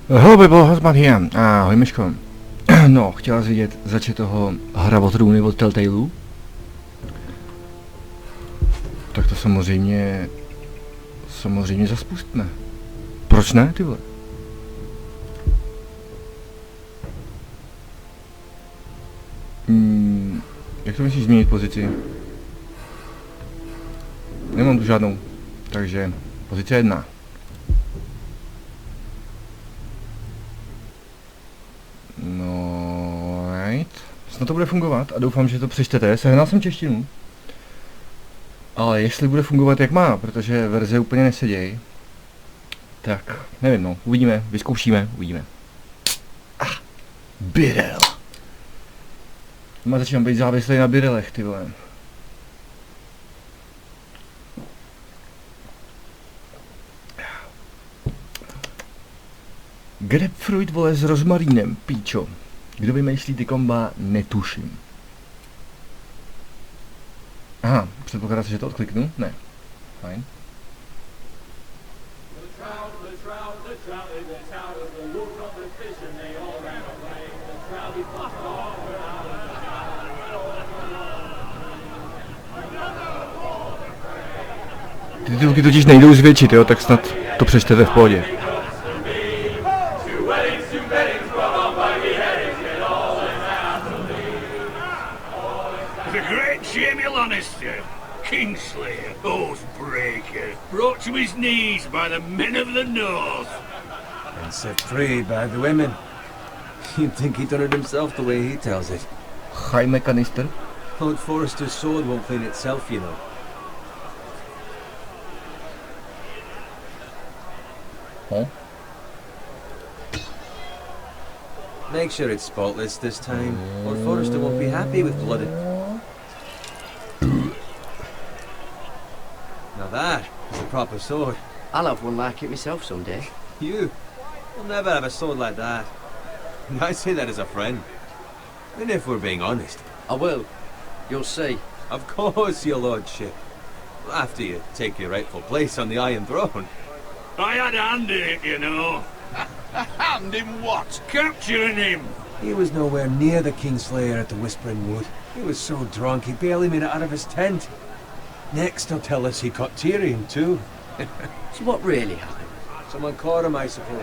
Hello people, Hazmat here. Ahoj Myško. No, chtěla jsi vidět začít toho hra o Trůny od Telltaleu? Tak to samozřejmě zaspustíme. Proč ne, ty vole? Jak to myslíš změnit pozici? Nemám tu žádnou, takže pozice 1. No, right. Snad to bude fungovat a doufám, že to přečtete. Sehnal jsem češtinu. Ale jestli bude fungovat jak má, protože verze úplně nesedějí, tak nevím, no, uvidíme, vyzkoušíme, uvidíme. Birel. Začínám být závislý na birelech, ty vole. Grapefruit, vole, s rozmarínem, píčo. Kdo vymýšlí ty komba, netuším. Aha, předpokládá se, že to odkliknu? Ne. Fajn. Ty titulky totiž nejdou zvětšit, jo, tak snad to přečtete v pohodě. Kingslayer, Oathbreaker, brought to his knees by the men of the North. And set free by the women. You'd think he done it himself the way he tells it. Jaime Canister. Lord Forrester's sword won't clean itself, you know. Huh? Make sure it's spotless this time. Lord Forrester won't be happy with blooded. Now that is a proper sword. I'll have one like it myself someday. You'll never have a sword like that. And I say that as a friend. And if we're being honest. I will. You'll see. Of course, your lordship. After you take your rightful place on the Iron Throne. I had a hand in it, you know. A hand in what? Capturing him. He was nowhere near the Kingslayer at the Whispering Wood. He was so drunk he barely made it out of his tent. Next he'll tell us he caught Tyrion too. So what really happened? Someone caught him, I suppose.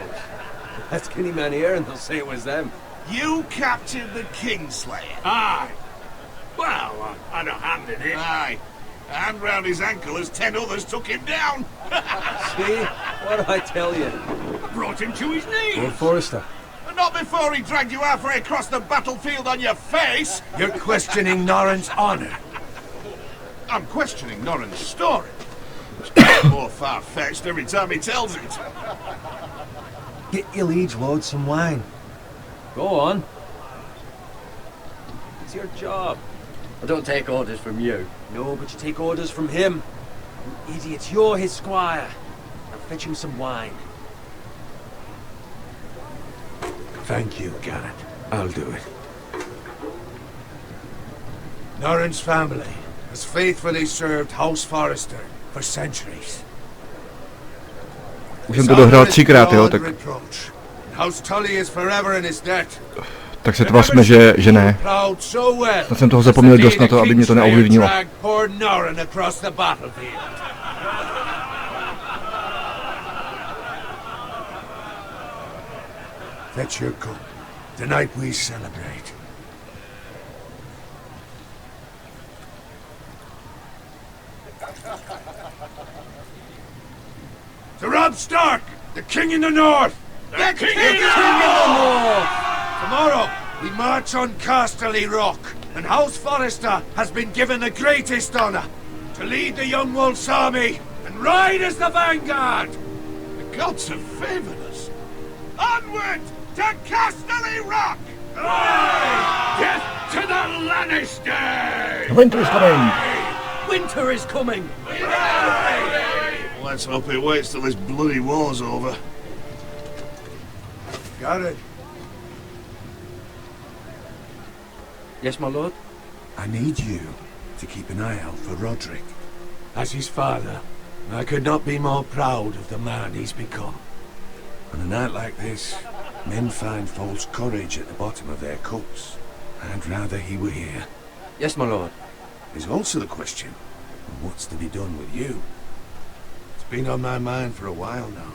Ask any man here and they'll say it was them. You captured the Kingslayer? Aye. Well, I had a hand in it. Aye. A hand round his ankle as 10 others took him down. See? What did I tell you? I brought him to his knees. Lord Forrester. But not before he dragged you halfway across the battlefield on your face. You're questioning Norrin's honor. I'm questioning Norrin's story. It's more far-fetched every time he tells it. Get your liege lord some wine. Go on. It's your job. I don't take orders from you. No, but you take orders from him. You idiot, you're his squire. Now fetch him some wine. Thank you, Garrett. I'll do it. Norrin's family has faithfully served House Forrester for centuries. Už jsem to dohrál 3krát, jo, tak... House Tully is forever in his debt. Tak se tvařme, že ne. Snad jsem toho zapomněl dost na to, aby mě to neovlivnilo. Fetch your gun. Tonight we celebrate. To Robb Stark, the king in the north! The king in the north! Tomorrow, we march on Casterly Rock, and House Forrester has been given the greatest honor to lead the Young Wolf's army and ride as the vanguard! The gods have favored us. Onward to Casterly Rock! Aye! Death to the Lannisters! Winter is coming! Winter is coming! Let's hope it waits till this bloody war's over. Got it. Yes, my lord? I need you to keep an eye out for Roderick. As his father, I could not be more proud of the man he's become. On a night like this, Men find false courage at the bottom of their cups. I'd rather he were here. Yes, my lord. There's also the question, what's to be done with you? It's been on my mind for a while now.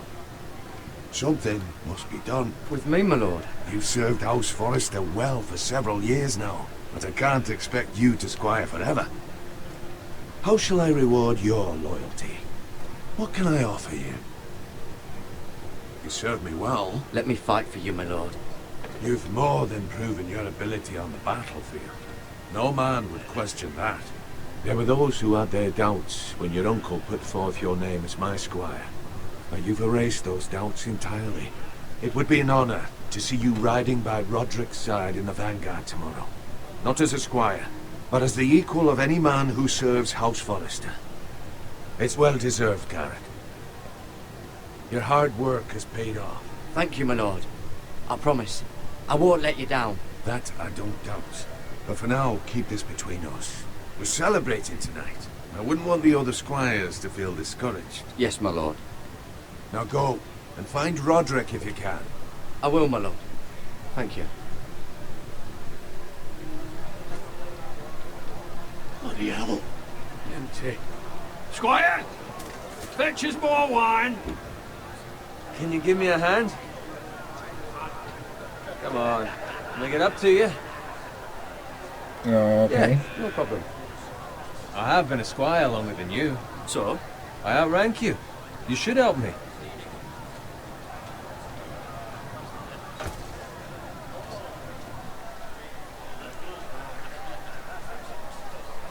Something must be done. With me, my lord. You've served House Forrester well for several years now, but I can't expect you to squire forever. How shall I reward your loyalty? What can I offer you? You served me well. Let me fight for you, my lord. You've more than proven your ability on the battlefield. No man would question that. There were those who had their doubts when your uncle put forth your name as my squire. But you've erased those doubts entirely. It would be an honor to see you riding by Roderick's side in the vanguard tomorrow. Not as a squire, but as the equal of any man who serves House Forrester. It's well deserved, Garrett. Your hard work has paid off. Thank you, my lord. I promise. I won't let you down. That I don't doubt. But for now, keep this between us. We're celebrating tonight. I wouldn't want the other squires to feel discouraged. Yes, my lord. Now go, and find Roderick if you can. I will, my lord. Thank you. Bloody hell. Empty. Squire! Fetch us more wine. Can you give me a hand? Come on. Can I get up to you? Oh, okay. Yeah, no problem. I have been a squire longer than you. So? I outrank you. You should help me.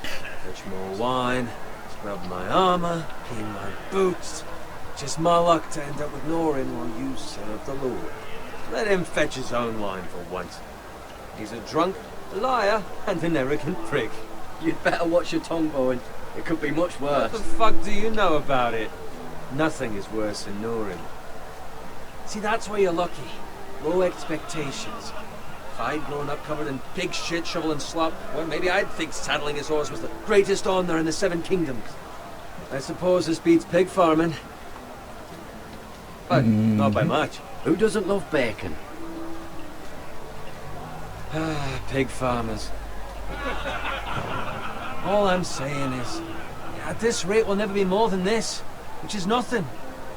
Fetch more wine, scrub my armor, clean my boots. Just my luck to end up with Norin while you serve the Lord. Let him fetch his own wine for once. He's a drunk, a liar, and an arrogant prick. You'd better watch your tongue, Bowen. It could be much worse. What the fuck do you know about it? Nothing is worse than Norin. See, that's where you're lucky. Low expectations. If I'd grown up covered in pig shit, shovel and slop, well, maybe I'd think saddling his horse was the greatest honor in the Seven Kingdoms. I suppose this beats pig farming. But not by much. Who doesn't love bacon? Ah, pig farmers. All I'm saying is, at this rate we'll never be more than this, which is nothing.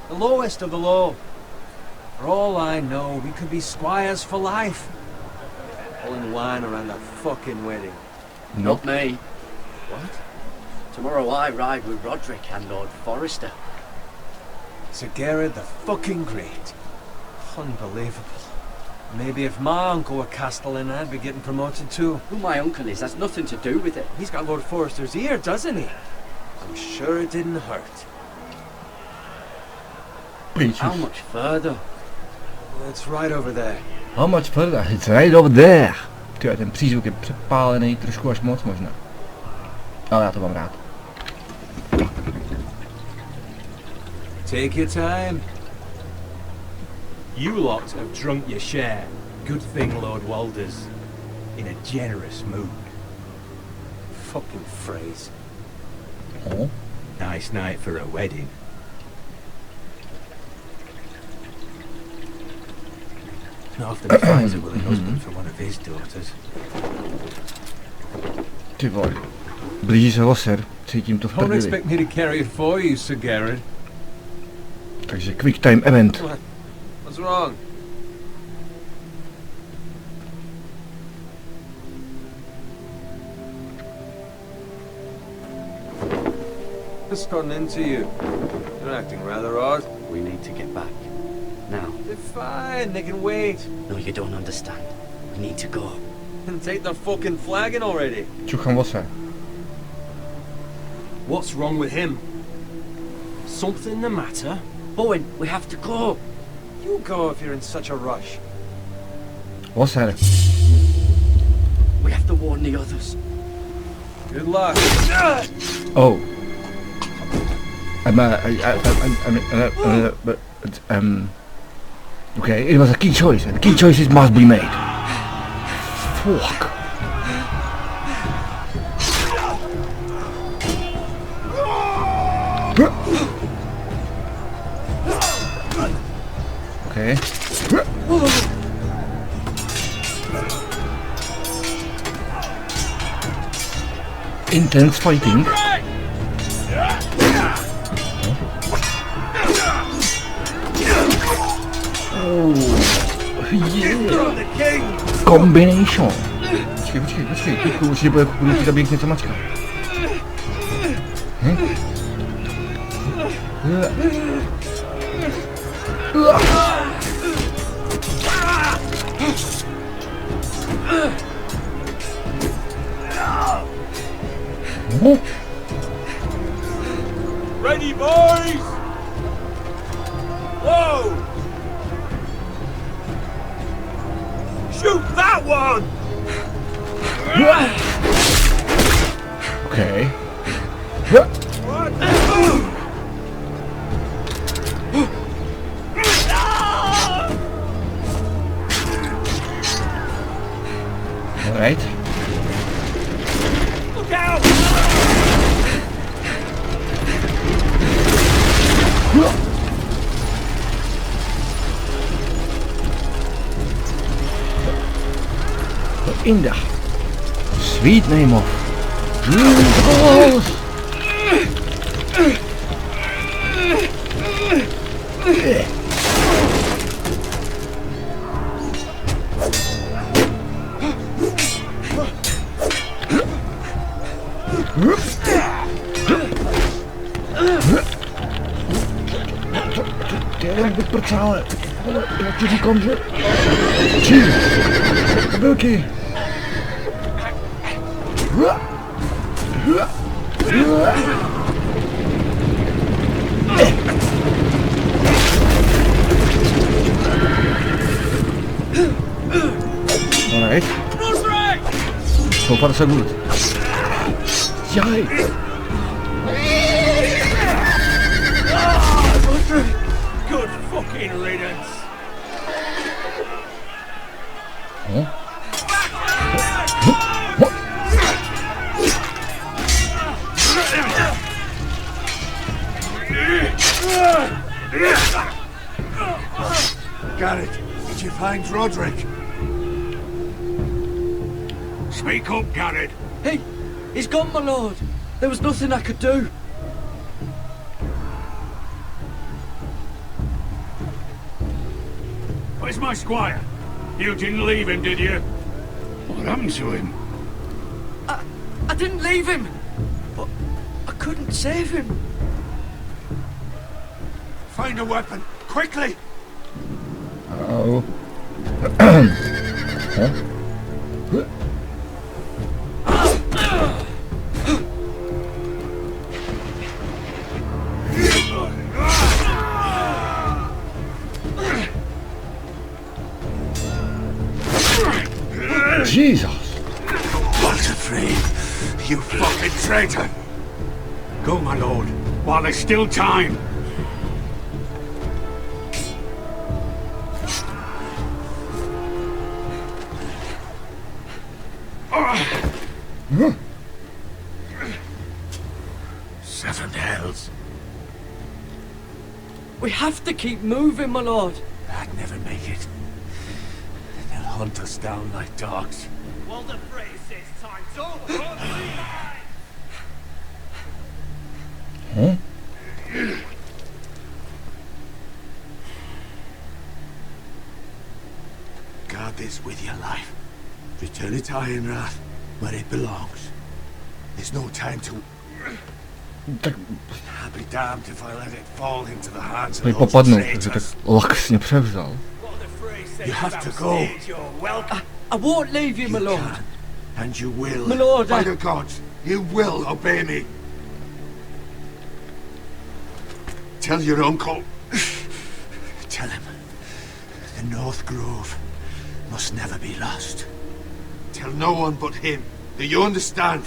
The lowest of the low. For all I know, we could be squires for life. Pulling wine around a fucking wedding. Not me. What? Tomorrow I ride with Roderick and Lord Forrester. Sir Garrett the fucking Great. Unbelievable. Maybe if my uncle were Castellan, I'd be getting promoted too. Who my uncle is has nothing to do with it. He's got Lord Forrester's ear, doesn't he? I'm sure it didn't hurt. How much further? It's right over there. How much further? It's right over there. Tyjo, ten přízvuk je přepálený trošku až moc možná. Ale já to mám rád. Take your time. You lot have drunk your share. Good thing Lord Walder's in a generous mood. Fucking phrase. Oh. Nice night for a wedding. Not often he finds a willing husband for one of his daughters. Ty vole. Blíží se loser. Cítím to v Don't prdeli. expect me to carry it for you, Sir Garrett. Takže quick time event. What? What's wrong? Just gotten into you. You're acting rather odd. We need to get back. Now. They're fine, they can wait. No, you don't understand. We need to go. And take the fucking flagon already. Čuchám lose. What's wrong with him? Something the matter? Bowen, we have to go. You go if you're in such a rush. Loser. We have to warn the others. Good luck. Oh. Okay, it was a key choice, and key choices must be made. Fuck. Okay. Intense fighting. Oh, yeah. Combination. Počkej, to určitě bude budoucí zabít něco mačka. Ready, boys! Whoa! Shoot that one! Okay. Alright. Look out! Inda. Sweet name of Jesus. Jak vyprcále. Jak ti říkám, že... Velký. Alright. So far so good. Yikes! Good fucking riddance! Huh? Garrett, did you find Roderick? Speak up, Garrett. Hey, he's gone, my lord. There was nothing I could do. Where's my squire? You didn't leave him, did you? What happened to him? I didn't leave him, but I couldn't save him. Find a weapon, quickly! Oh. Huh? Jesus! Walter Free, you fucking traitor! Go, my lord, while there's still time. Seven hells. We have to keep moving, my lord. I'd never make it. They'll hunt us down like dogs. Walter Frey says time's over. Huh? Guard this with your life. Return it to Ironrath, where it belongs. There's no time to... Tak I'll be damned if I let it fall into the hands of mi those popadnou, že tak traitors. laxně převzal. You have to go. I won't leave you, my You lord. can, and you will. My lord, By I- the gods, you will obey me. Tell your uncle. Tell him. The North Grove must never be lost. Tell no one but him. Do you understand?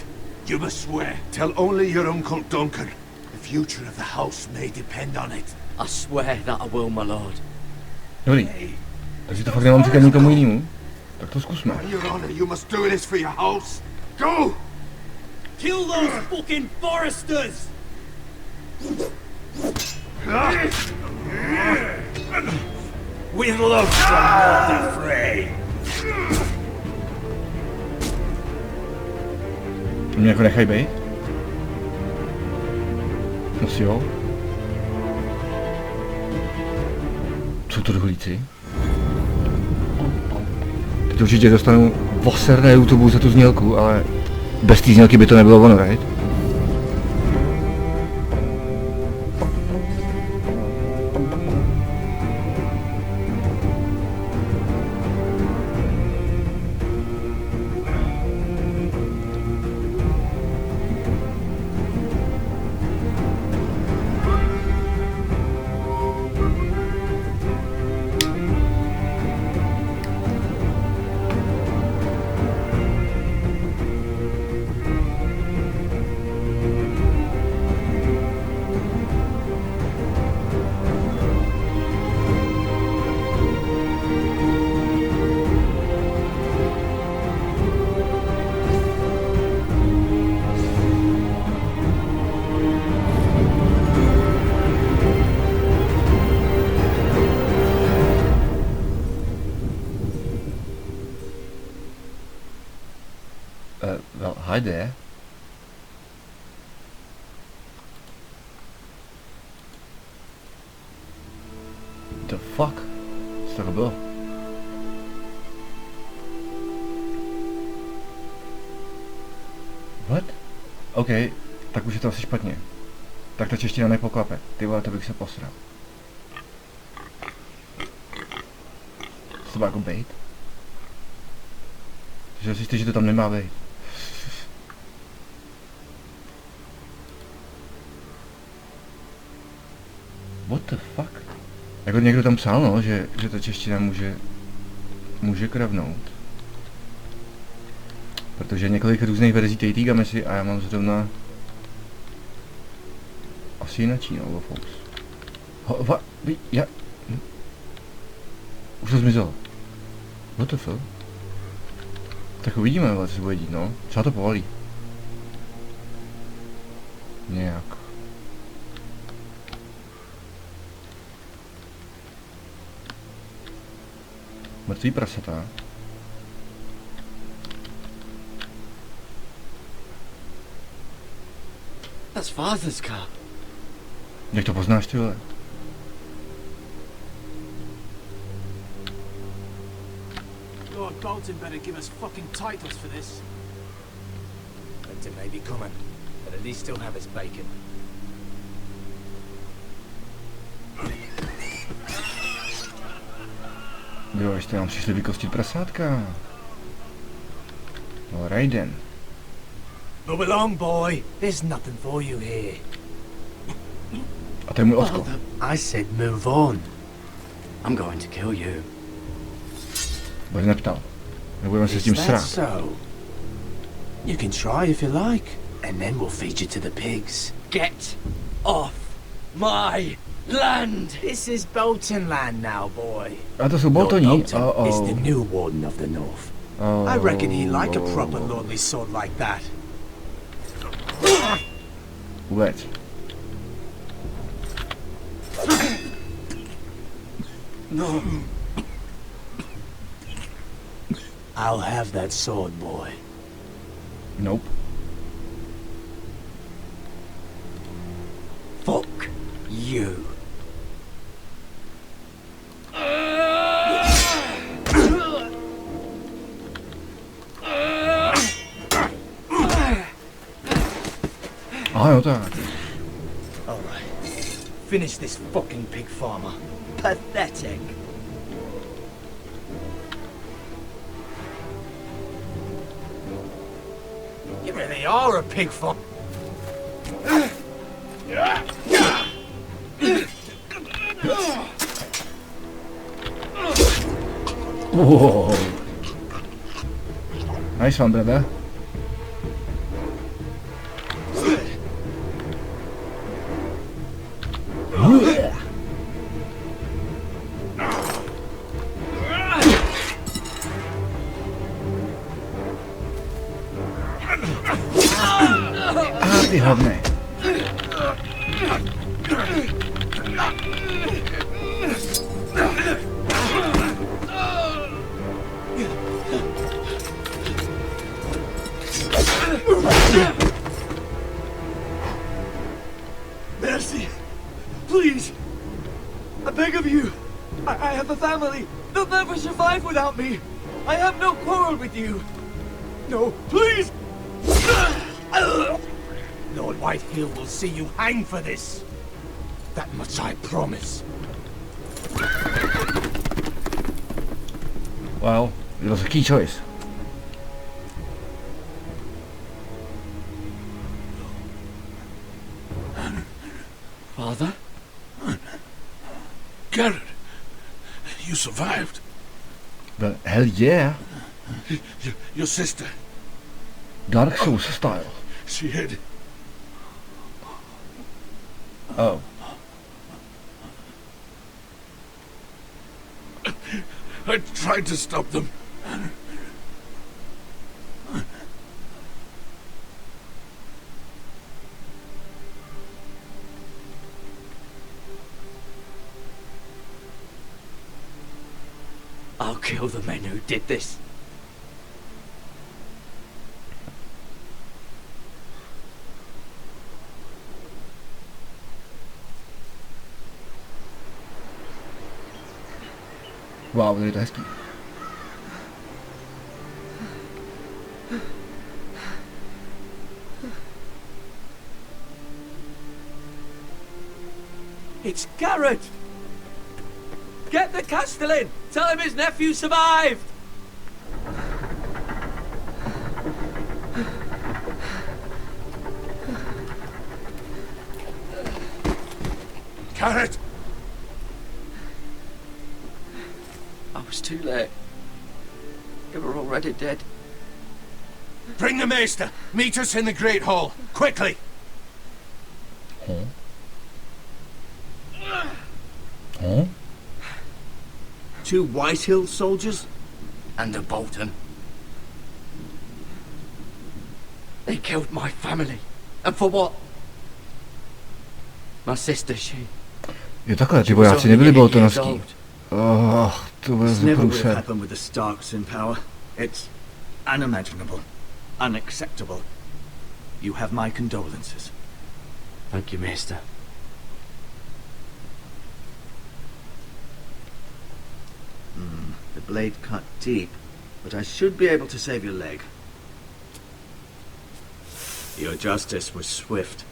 You must swear. Tell only your Uncle Duncan. The future of the house may depend on it. I swear that I will, my lord. Dobrý. Takže to fakt nemám říkat nikomu jinému. Tak to zkusme. On your honor, you must do this for your house. Go! Kill those fucking foresters! With love from Walter Frey. Mě jako nechaj bejt? No si jo. Jsou to rohlíci? Teď určitě dostanu voser na YouTube za tu znělku, ale bez té znělky by to nebylo ono, right? Well, hi there. The fuck? Co to bylo? What? OK, tak už je to asi špatně. Tak ta čeština nepoklape. Ty vole, to bych se posral. Co to bylo jako bait? Že si jistý, že to tam nemá bejt. What the fuck? Jako někdo tam psal, no, že ta čeština může kravnout. Protože několik různých verzí Telltale mesi a já mám zrovna asi jinačí, no, folks. Už to zmizelo. What the fuck? Tak uvidíme, co se bude dít, no. Třeba to povolí. Nějak. Mrtvý prasata. That's Father's car. Jak to poznáš, ty vole? Lord Bolton better give us fucking titles for this. Winter may be coming, but at least still have his bacon. Jo, ještě nám přišli vykostit prasátka. No, Raiden. Move along, boy. There's nothing for you here. A to je můj Osko. I said move on. I'm going to kill you. Bo se neptal. Nebudeme se s tím Is that srát. so? You can try if you like, and then we'll feed you to the pigs. Get off my land! This is Bolton land now, boy. A to jsou Lord Boltoni. Bolton is the new warden of the north. I reckon he'd like a proper lordly sword like that. Vůbec. No. I'll have that sword, boy. Nope. Fuck you. Aha, jo tak. Alright. Finish this fucking pig farmer. Pathetic. You really are a pig farmer. Whoa. Nice one, brother. Ty hovne. family. They'll never survive without me. I have no quarrel with you. No, please! Lord Whitefield will see you hang for this. That much I promise. Well, it was a key choice. Father? Garrett, you survived. But hell yeah. Your sister, Dark Souls style. she hid. Oh. I tried to stop them. I'll kill the men who did this. Wow, to je to hezký. It's Garrett! Get the Castellan! Tell him his nephew survived! Garrett! I was too late. They were already dead. Bring the maester. Meet us in the Great Hall. Quickly! Huh? Huh? 2 Whitehill soldiers? And a Bolton. They killed my family. And for what? My sister, she... Jo takhle, ty vojáci nebyli boltonovský. To bude It's never would have průser. happened with the Starks in power. It's unimaginable. Unacceptable. You have my condolences. Thank you, Maester. The blade cut deep, but I should be able to save your leg. Your justice was swift.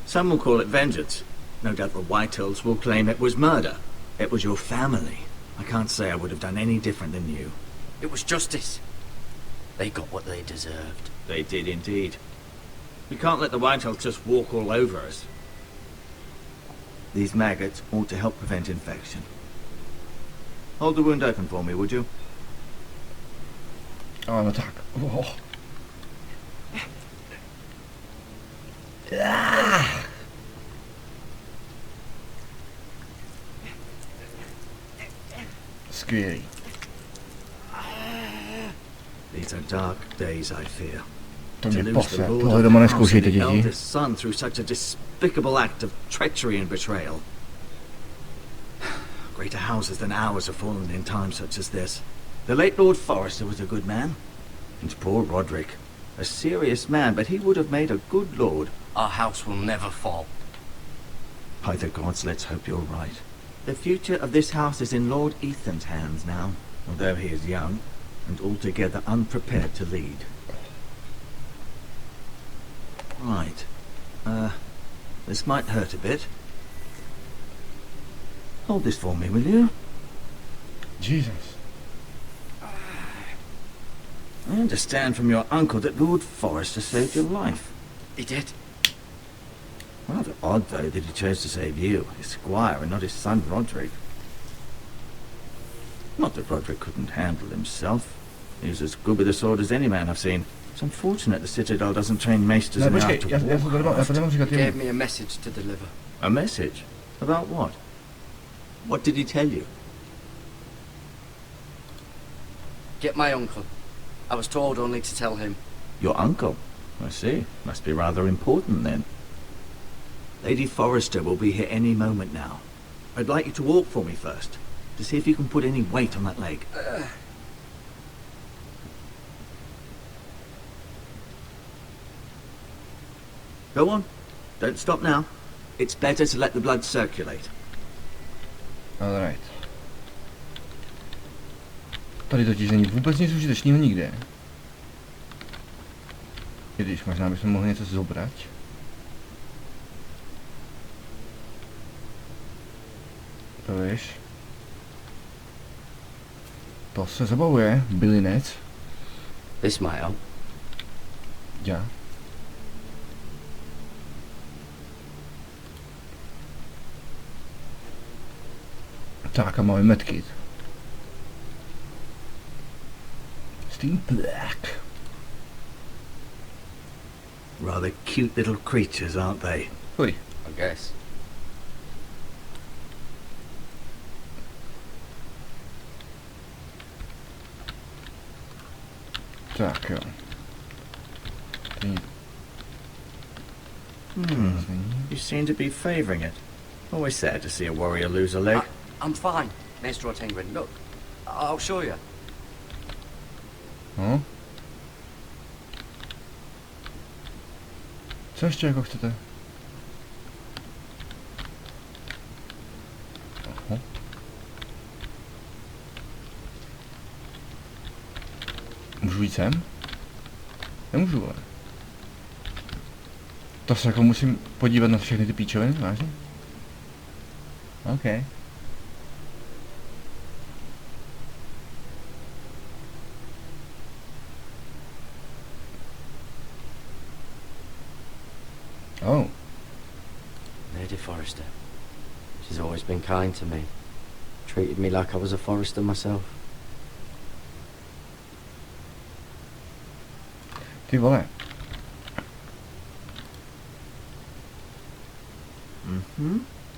Some will call it vengeance. No doubt the Whitehills will claim it was murder. It was your family. I can't say I would have done any different than you. It was justice. They got what they deserved. They did indeed. We can't let the Whitehills just walk all over us. These maggots ought to help prevent infection. Hold the wound open for me, would you? No tak. Oh. Skvělý. These are dark days, I fear. To To mě lose pose. the lord Tohle of doma the house and neskoušejte, the děti. eldest son through such a despicable act of treachery and betrayal. Greater houses than ours have fallen in times such as this. The late Lord Forrester was a good man. And poor Roderick. A serious man, but he would have made a good lord. Our house will never fall. By the gods, let's hope you're right. The future of this house is in Lord Ethan's hands now, although he is young and altogether unprepared to lead. Right. This might hurt a bit. Hold this for me, will you? Jesus. I understand from your uncle that Lord Forrester saved your life. He did. Rather odd, though, that he chose to save you, his squire, and not his son Roderick. Not that Roderick couldn't handle himself. He was as good with a sword as any man I've seen. It's unfortunate the Citadel doesn't train maesters Ne, in the počkej, art of já to nemám říkat He gave jemu. me a message to deliver. A message? About what? What did he tell you? Get my uncle. I was told only to tell him. Your uncle? I see. Must be rather important then. Lady Forrester will be here any moment now. I'd like you to walk for me first, to see if you can put any weight on that leg. Go on. Don't stop now. It's better to let the blood circulate. Alright. Tady totiž není vůbec nic užitečného nikde. I když možná bychom mohli něco zobrat. To víš. To se zabavuje, bylinec. This might help. Já. Tak a máme medkit. Steam Black. Rather cute little creatures, aren't they? Oj. I guess. Tak jo. You seem to be favouring it. Always sad to see a warrior lose a leg. I'm fine, Maester Ortengren. Look, I'll show you. No. Co ještě jako chcete? Aha. Můžu jít sem? Nemůžu, ale. To se jako musím podívat na všechny ty píčoviny, vážně? OK. Oh. Lady Forrester. She's always been kind to me. Treated me like I was a Forrester myself. Ty vole.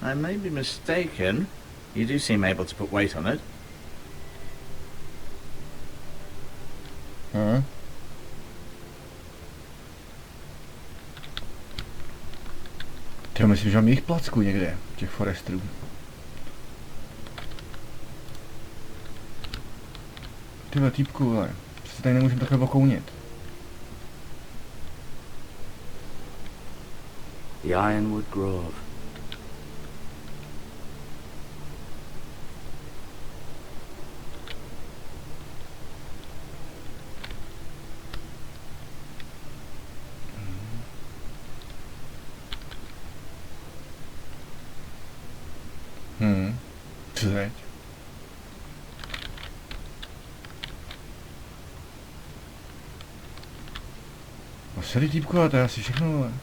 I may be mistaken. You do seem able to put weight on it. Já myslím, že mám jejich placku někde, těch forestrů. Tyhle týpku, ale přece tady nemůžeme takhle okounit. The Ironwood Grove. Co teď? No sorry týpku, ale to je asi všechno, ale...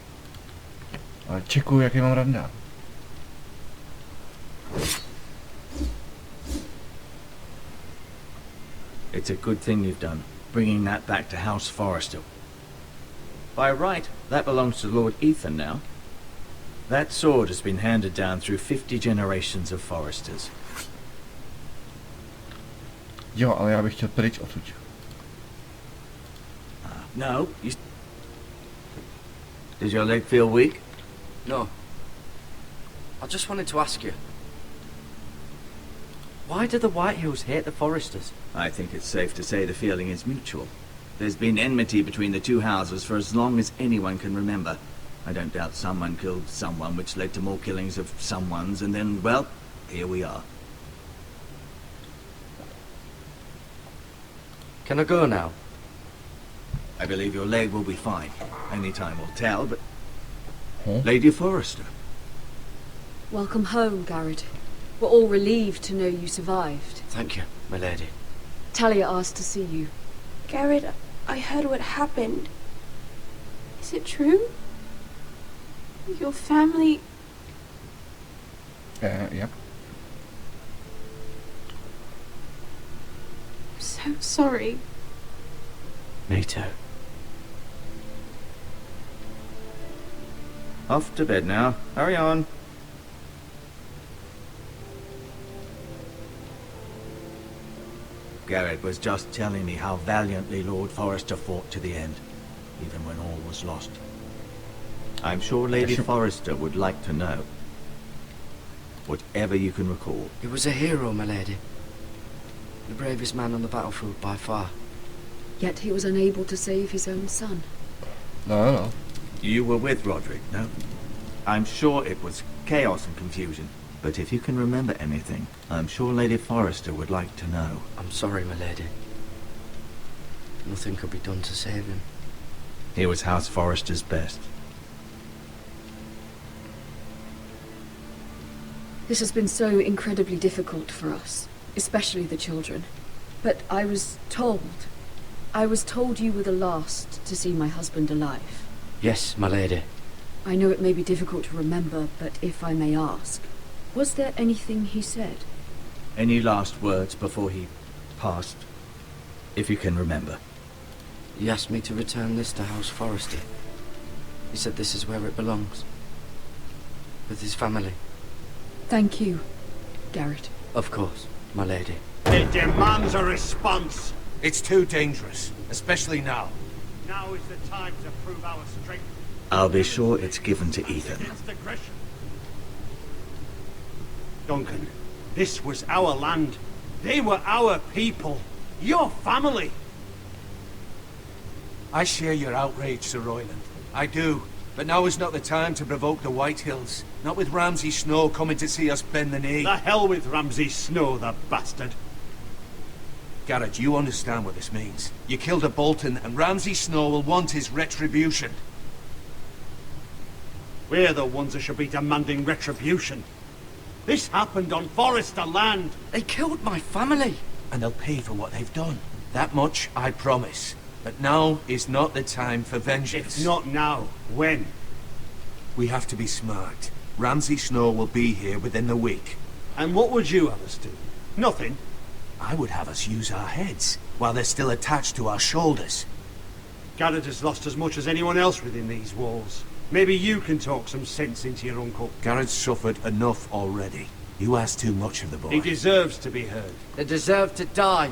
Ale čekuju, jaký mám randa. It's a good thing you've done, bringing that back to House Forrester. By right, that belongs to Lord Ethan now. That sword has been handed down through 50 generations of Forresters. Jo, ale já bych chtěl pryč odsud. No, you... Does your leg feel weak? No. I just wanted to ask you. Why do the Whitehills hate the Forresters? I think it's safe to say the feeling is mutual. There's been enmity between the two houses for as long as anyone can remember. I don't doubt someone killed someone, which led to more killings of someones, and then, well, here we are. Can I go now? I believe your leg will be fine. Only time will tell, but... Huh? Lady Forrester. Welcome home, Garrett. We're all relieved to know you survived. Thank you, my lady. Talia asked to see you. Garrett, I heard what happened. Is it true? Your family... Yep. I'm so sorry. Me too. Off to bed now. Hurry on. Garrett was just telling me how valiantly Lord Forrester fought to the end, even when all was lost. I'm sure Lady Forrester would like to know. Whatever you can recall. He was a hero, my lady. The bravest man on the battlefield by far. Yet he was unable to save his own son. No. You were with Roderick, no? I'm sure it was chaos and confusion. but if you can remember anything, I'm sure Lady Forrester would like to know. I'm sorry, my lady. Nothing could be done to save him. He was House Forrester's best. This has been so incredibly difficult for us, especially the children. But I was told you were the last to see my husband alive. Yes, my lady. I know it may be difficult to remember, but if I may ask, was there anything he said? Any last words before he passed? If you can remember. He asked me to return this to House Forrester. He said this is where it belongs. With his family. Thank you, Garrett. Of course, my lady. It demands a response. It's too dangerous, especially now. Now is the time to prove our strength. I'll be sure it's given to Ethan. Against aggression. Duncan, this was our land. They were our people. Your family. I share your outrage, Sir Royland. I do. But now is not the time to provoke the Whitehills. Not with Ramsay Snow coming to see us bend the knee. The hell with Ramsay Snow, the bastard. Garrett, you understand what this means. You killed a Bolton, and Ramsay Snow will want his retribution. We're the ones that should be demanding retribution. This happened on Forrester land. They killed my family. And they'll pay for what they've done. That much I promise. But now is not the time for vengeance. If not now, when? We have to be smart. Ramsay Snow will be here within the week. And what would you have us do? Nothing. I would have us use our heads, while they're still attached to our shoulders. Garrett has lost as much as anyone else within these walls. Maybe you can talk some sense into your uncle. Garrett's suffered enough already. You ask too much of the boy. He deserves to be heard. They deserve to die.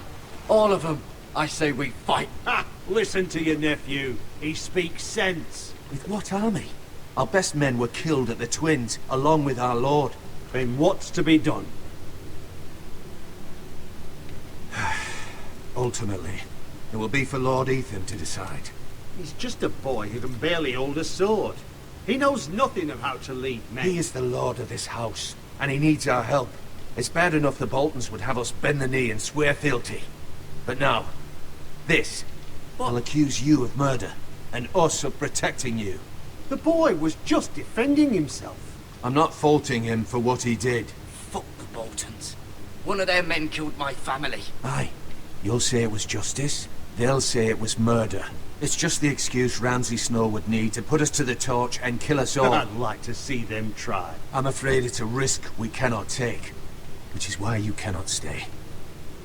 All of them. I say we fight. Ha! Listen to your nephew. He speaks sense. With what army? Our best men were killed at the Twins, along with our lord. Then what's to be done? Ultimately, it will be for Lord Ethan to decide. He's just a boy who can barely hold a sword. He knows nothing of how to lead men. He is the lord of this house, and he needs our help. It's bad enough the Boltons would have us bend the knee and swear fealty. But now, this will accuse you of murder, and us of protecting you. The boy was just defending himself. I'm not faulting him for what he did. Fuck the Boltons. One of their men killed my family. Aye. You'll say it was justice. They'll say it was murder. It's just the excuse Ramsay Snow would need to put us to the torch and kill us all. I'd like to see them try. I'm afraid it's a risk we cannot take. Which is why you cannot stay.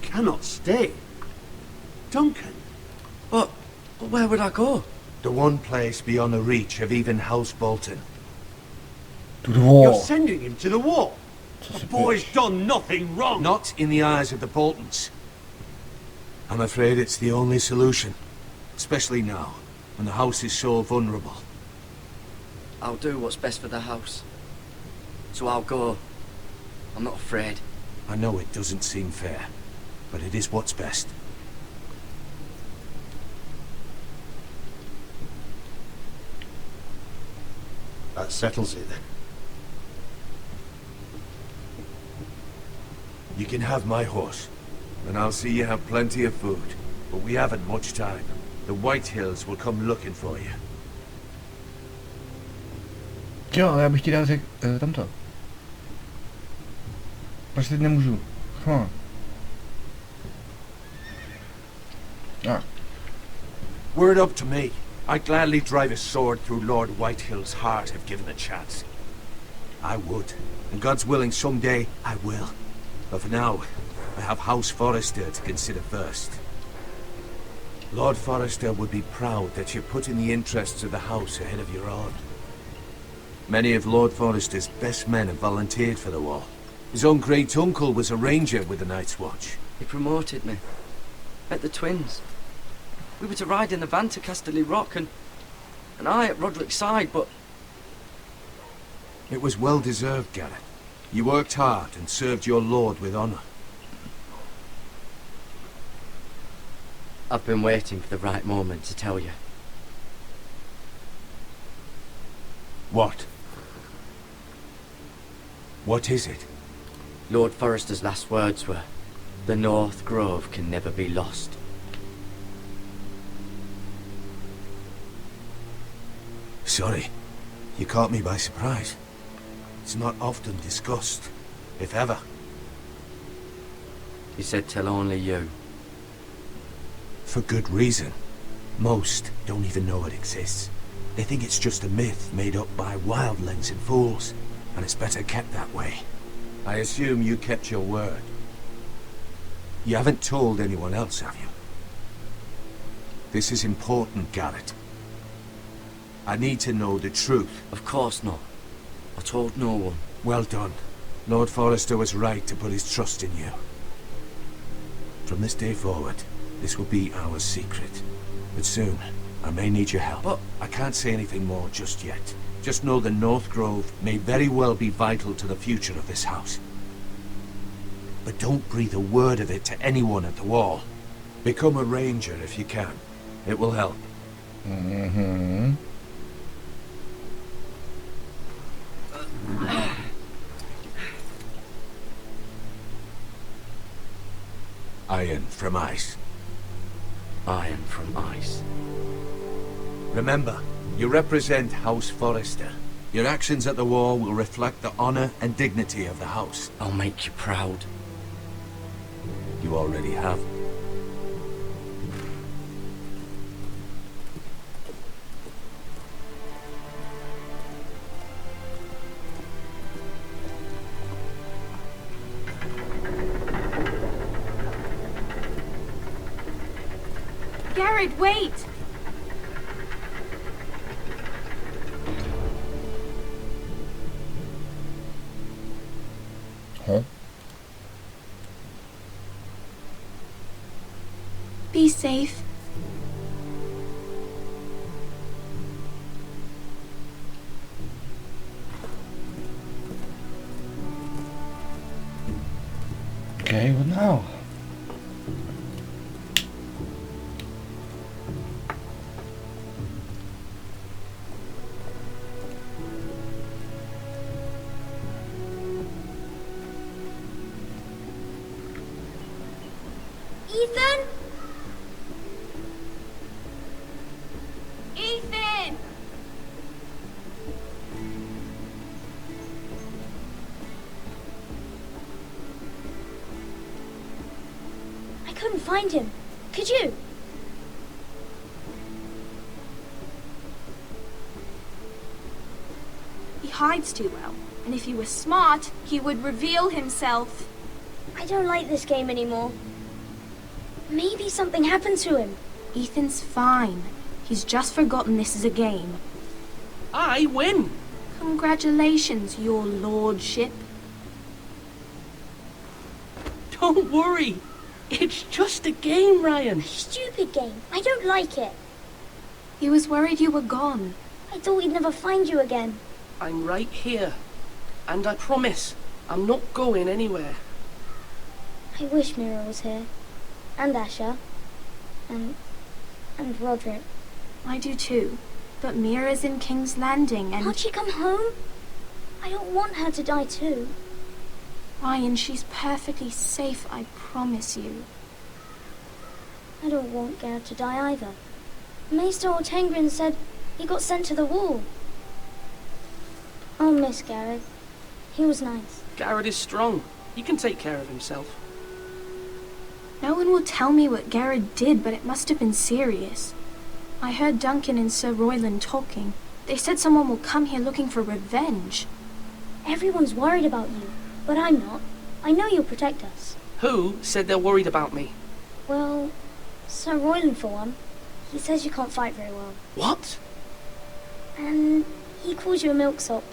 Cannot stay? Duncan? But where would I go? The one place beyond the reach of even House Bolton. To the wall. You're sending him to the wall? The boy's done nothing wrong. Not in the eyes of the Boltons. I'm afraid it's the only solution. Especially now, when the house is so vulnerable. I'll do what's best for the house. So I'll go. I'm not afraid. I know it doesn't seem fair, but it is what's best. That settles it then. You can have my horse, and I'll see you have plenty of food. But we haven't much time. The Whitehills will come looking for you. Jo, ale já bych ti dal tamto. Proč teď nemůžu? Come on. Were it up to me, I'd gladly drive a sword through Lord Whitehill's heart if given a chance. I would, and God's willing someday I will. But for now, I have House Forrester to consider first. Lord Forrester would be proud that you're putting the interests of the house ahead of your own. Many of Lord Forrester's best men have volunteered for the war. His own great-uncle was a ranger with the Night's Watch. He promoted me. At the Twins. We were to ride in the van to Casterly Rock, and I at Roderick's side, but... It was well deserved, Garrett. You worked hard and served your lord with honor. I've been waiting for the right moment to tell you. What? What is it? Lord Forrester's last words were, "The North Grove can never be lost." Sorry, you caught me by surprise. It's not often discussed, if ever. He said tell only you. For good reason. Most don't even know it exists. They think it's just a myth made up by wildlings and fools, and it's better kept that way. I assume you kept your word. You haven't told anyone else, have you? This is important, Garrett. I need to know the truth. Of course not. I told no one. Well done. Lord Forrester was right to put his trust in you. From this day forward, this will be our secret. But soon, I may need your help. But I can't say anything more just yet. Just know the North Grove may very well be vital to the future of this house. But don't breathe a word of it to anyone at the wall. Become a ranger if you can. It will help. Mm-hmm. Iron from ice. Iron from ice. Remember, you represent House Forrester. Your actions at the wall will reflect the honor and dignity of the house. I'll make you proud. You already have. Garrett, wait! Huh? Be safe. Okay, what now? Ethan? Ethan! I couldn't find him. Could you? He hides too well, and if he was smart, he would reveal himself. I don't like this game anymore. Maybe something happened to him. Ethan's fine. He's just forgotten this is a game. I win! Congratulations, your lordship. Don't worry. It's just a game, Ryan. Stupid game. I don't like it. He was worried you were gone. I thought we'd never find you again. I'm right here. And I promise, I'm not going anywhere. I wish Mira was here. And Asher. And Roderick. I do too. But Mira's in King's Landing and... Can't she come home? I don't want her to die too. Ryan, she's perfectly safe, I promise you. I don't want Garrett to die either. Maester Ortengrin said he got sent to the wall. I'll miss Garrett. He was nice. Garrett is strong. He can take care of himself. No one will tell me what Garrett did, but it must have been serious. I heard Duncan and Sir Royland talking. They said someone will come here looking for revenge. Everyone's worried about you, but I'm not. I know you'll protect us. Who said they're worried about me? Well, Sir Royland for one. He says you can't fight very well. What? And he calls you a milksop.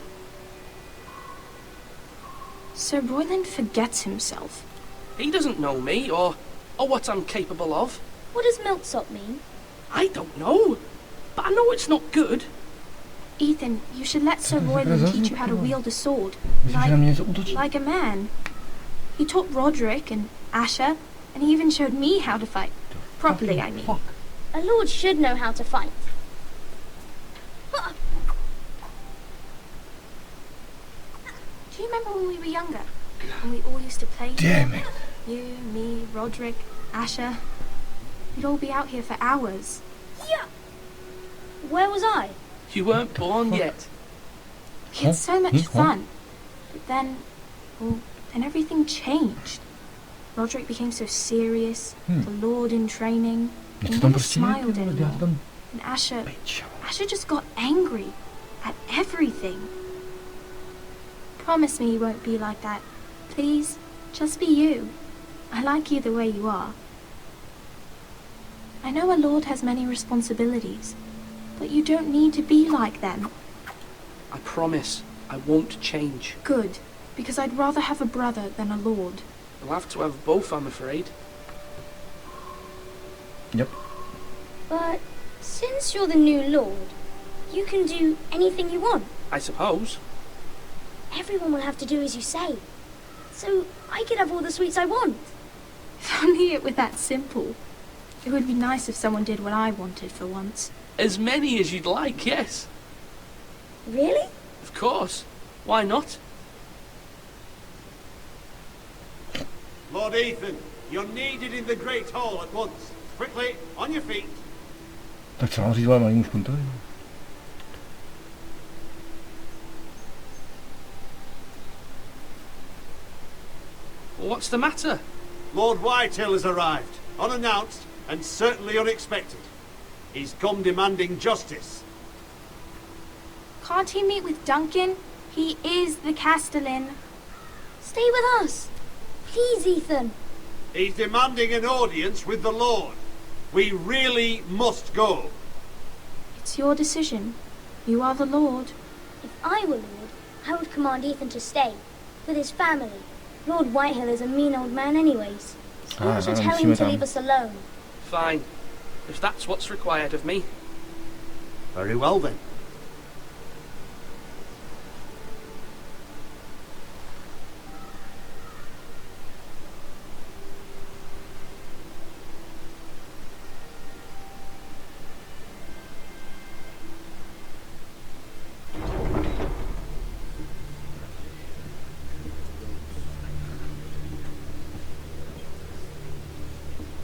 Sir Royland forgets himself. He doesn't know me, or what I'm capable of. What does milksop mean? I don't know, but I know it's not good. Ethan, you should let Sir Royland teach you how to wield a sword. Like a man. He taught Roderick and Asher, and he even showed me how to fight. Properly, I mean. A lord should know how to fight. Do you remember when we were younger? And we all used to play Damn here. You, me, Roderick, Asher. We'd all be out here for hours. Yeah. Where was I? You weren't born yet. We had so much fun. But then, well, then everything changed. Roderick became so serious, the Lord in training. He never smiled anymore. And Asher just got angry at everything. Promise me you won't be like that. Please, just be you. I like you the way you are. I know a lord has many responsibilities, but you don't need to be like them. I promise I won't change. Good, because I'd rather have a brother than a lord. We'll have to have both, I'm afraid. Yep. But since you're the new lord, you can do anything you want. I suppose. Everyone will have to do as you say. So I could have all the sweets I want. If only it were that simple. It would be nice if someone did what I wanted for once. As many as you'd like, yes. Really? Of course. Why not? Lord Ethan, you're needed in the Great Hall at once. Quickly, on your feet. Tak co mám říct malému špuntovi? What's the matter? Lord Whitehill has arrived, unannounced and certainly unexpected. He's come demanding justice. Can't he meet with Duncan? He is the Castellan. Stay with us. Please, Ethan. He's demanding an audience with the Lord. We really must go. It's your decision. You are the Lord. If I were Lord, I would command Ethan to stay. With his family. Lord Whitehill is a mean old man anyways. So you should tell him to leave us alone. Fine. If that's what's required of me. Very well then.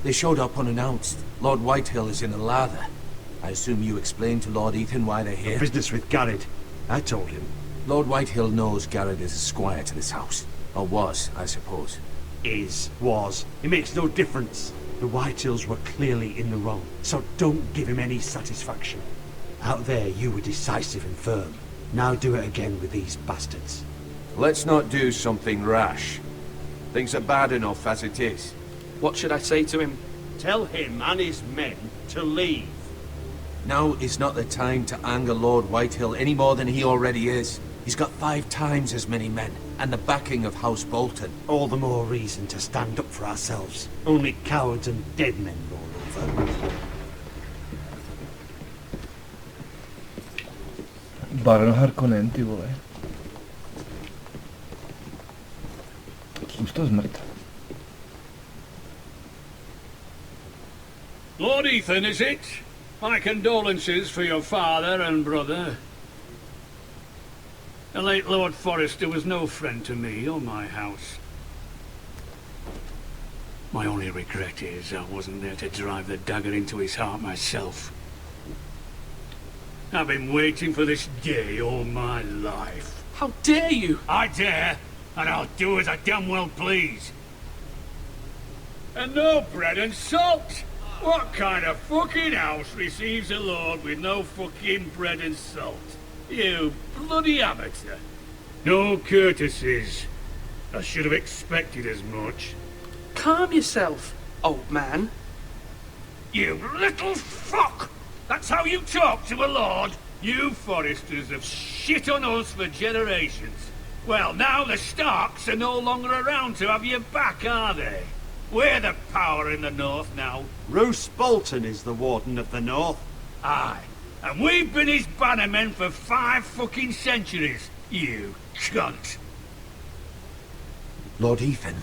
They showed up unannounced. Lord Whitehill is in a lather. I assume you explained to Lord Ethan why they're here? Business with Garrett. I told him. Lord Whitehill knows Garrett is a squire to this house. Or was, I suppose. Was. It makes no difference. The Whitehills were clearly in the wrong, so don't give him any satisfaction. Out there, you were decisive and firm. Now do it again with these bastards. Let's not do something rash. Things are bad enough as it is. What should I say to him? Tell him and his men to leave. Now is not the time to anger Lord Whitehill any more than he already is. He's got 5 times as many men, and the backing of House Bolton. All the more reason to stand up for ourselves. Only cowards and dead men roll over. Baron Harkonnen, ty vole. Zkus to zmrt. Lord Ethan, is it? My condolences for your father and brother. The late Lord Forrester was no friend to me or my house. My only regret is I wasn't there to drive the dagger into his heart myself. I've been waiting for this day all my life. How dare you? I dare, and I'll do as I damn well please. And no bread and salt! What kind of fucking house receives a lord with no fucking bread and salt? You bloody amateur. No courtesies. I should have expected as much. Calm yourself, old man. You little fuck! That's how you talk to a lord? You Forresters have shit on us for generations. Well, now the Starks are no longer around to have your back, are they? We're the power in the north now. Roose Bolton is the Warden of the North. Aye. And we've been his bannermen for 5 fucking centuries. You cunt. Lord Ethan,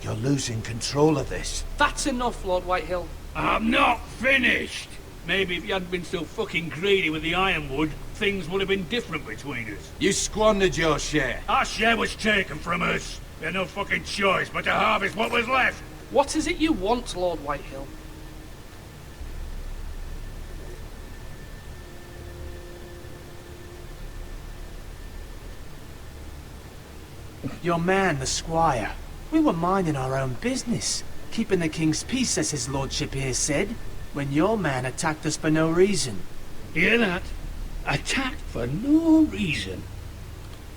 you're losing control of this. That's enough, Lord Whitehill. I'm not finished. Maybe if you hadn't been so fucking greedy with the ironwood, things would have been different between us. You squandered your share. Our share was taken from us. You had no fucking choice but to harvest what was left. What is it you want, Lord Whitehill? Your man, the squire. We were minding our own business, keeping the king's peace, as his lordship here said, when your man attacked us for no reason. Hear that? Attacked for no reason.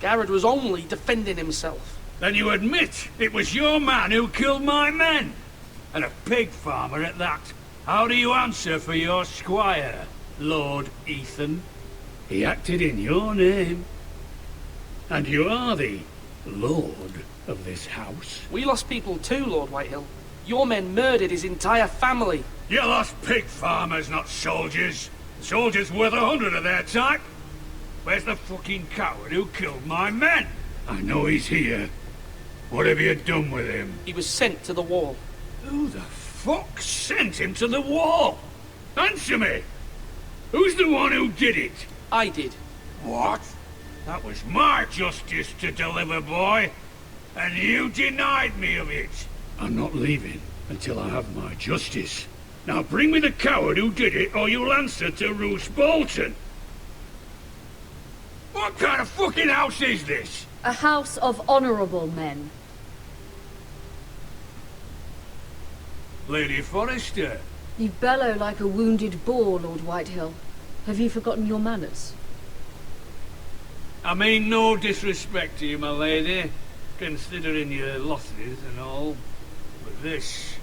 Garrett was only defending himself. Then you admit it was your man who killed my men? And a pig farmer at that. How do you answer for your squire, Lord Ethan? He acted in your name. And you are the lord of this house. We lost people too, Lord Whitehill. Your men murdered his entire family. You lost pig farmers, not soldiers. Soldiers worth 100 of their type. Where's the fucking coward who killed my men? I know he's here. What have you done with him? He was sent to the wall. Who the fuck sent him to the wall? Answer me! Who's the one who did it? I did. What? That was my justice to deliver, boy. And you denied me of it. I'm not leaving until I have my justice. Now bring me the coward who did it, or you'll answer to Roose Bolton. What kind of fucking house is this? A house of honorable men. Lady Forrester. You bellow like a wounded boar, Lord Whitehill. Have you forgotten your manners? I mean no disrespect to you, my lady, considering your losses and all. But this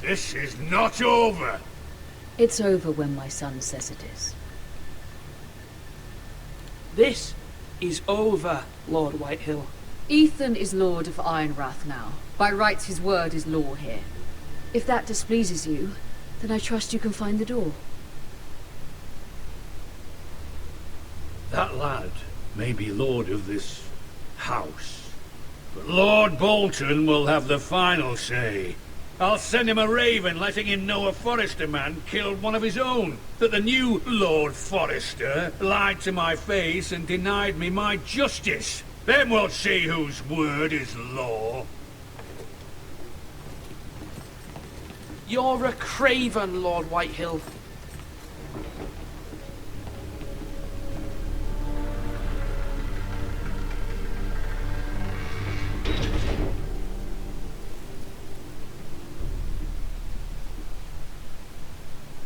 is not over. It's over when my son says it is. This is over, Lord Whitehill. Ethan is Lord of Ironrath now. By rights his word is law here. If that displeases you, then I trust you can find the door. That lad may be lord of this house, but Lord Bolton will have the final say. I'll send him a raven letting him know a Forrester man killed one of his own, that the new Lord Forrester lied to my face and denied me my justice. Then we'll see whose word is law. You're a craven, Lord Whitehill.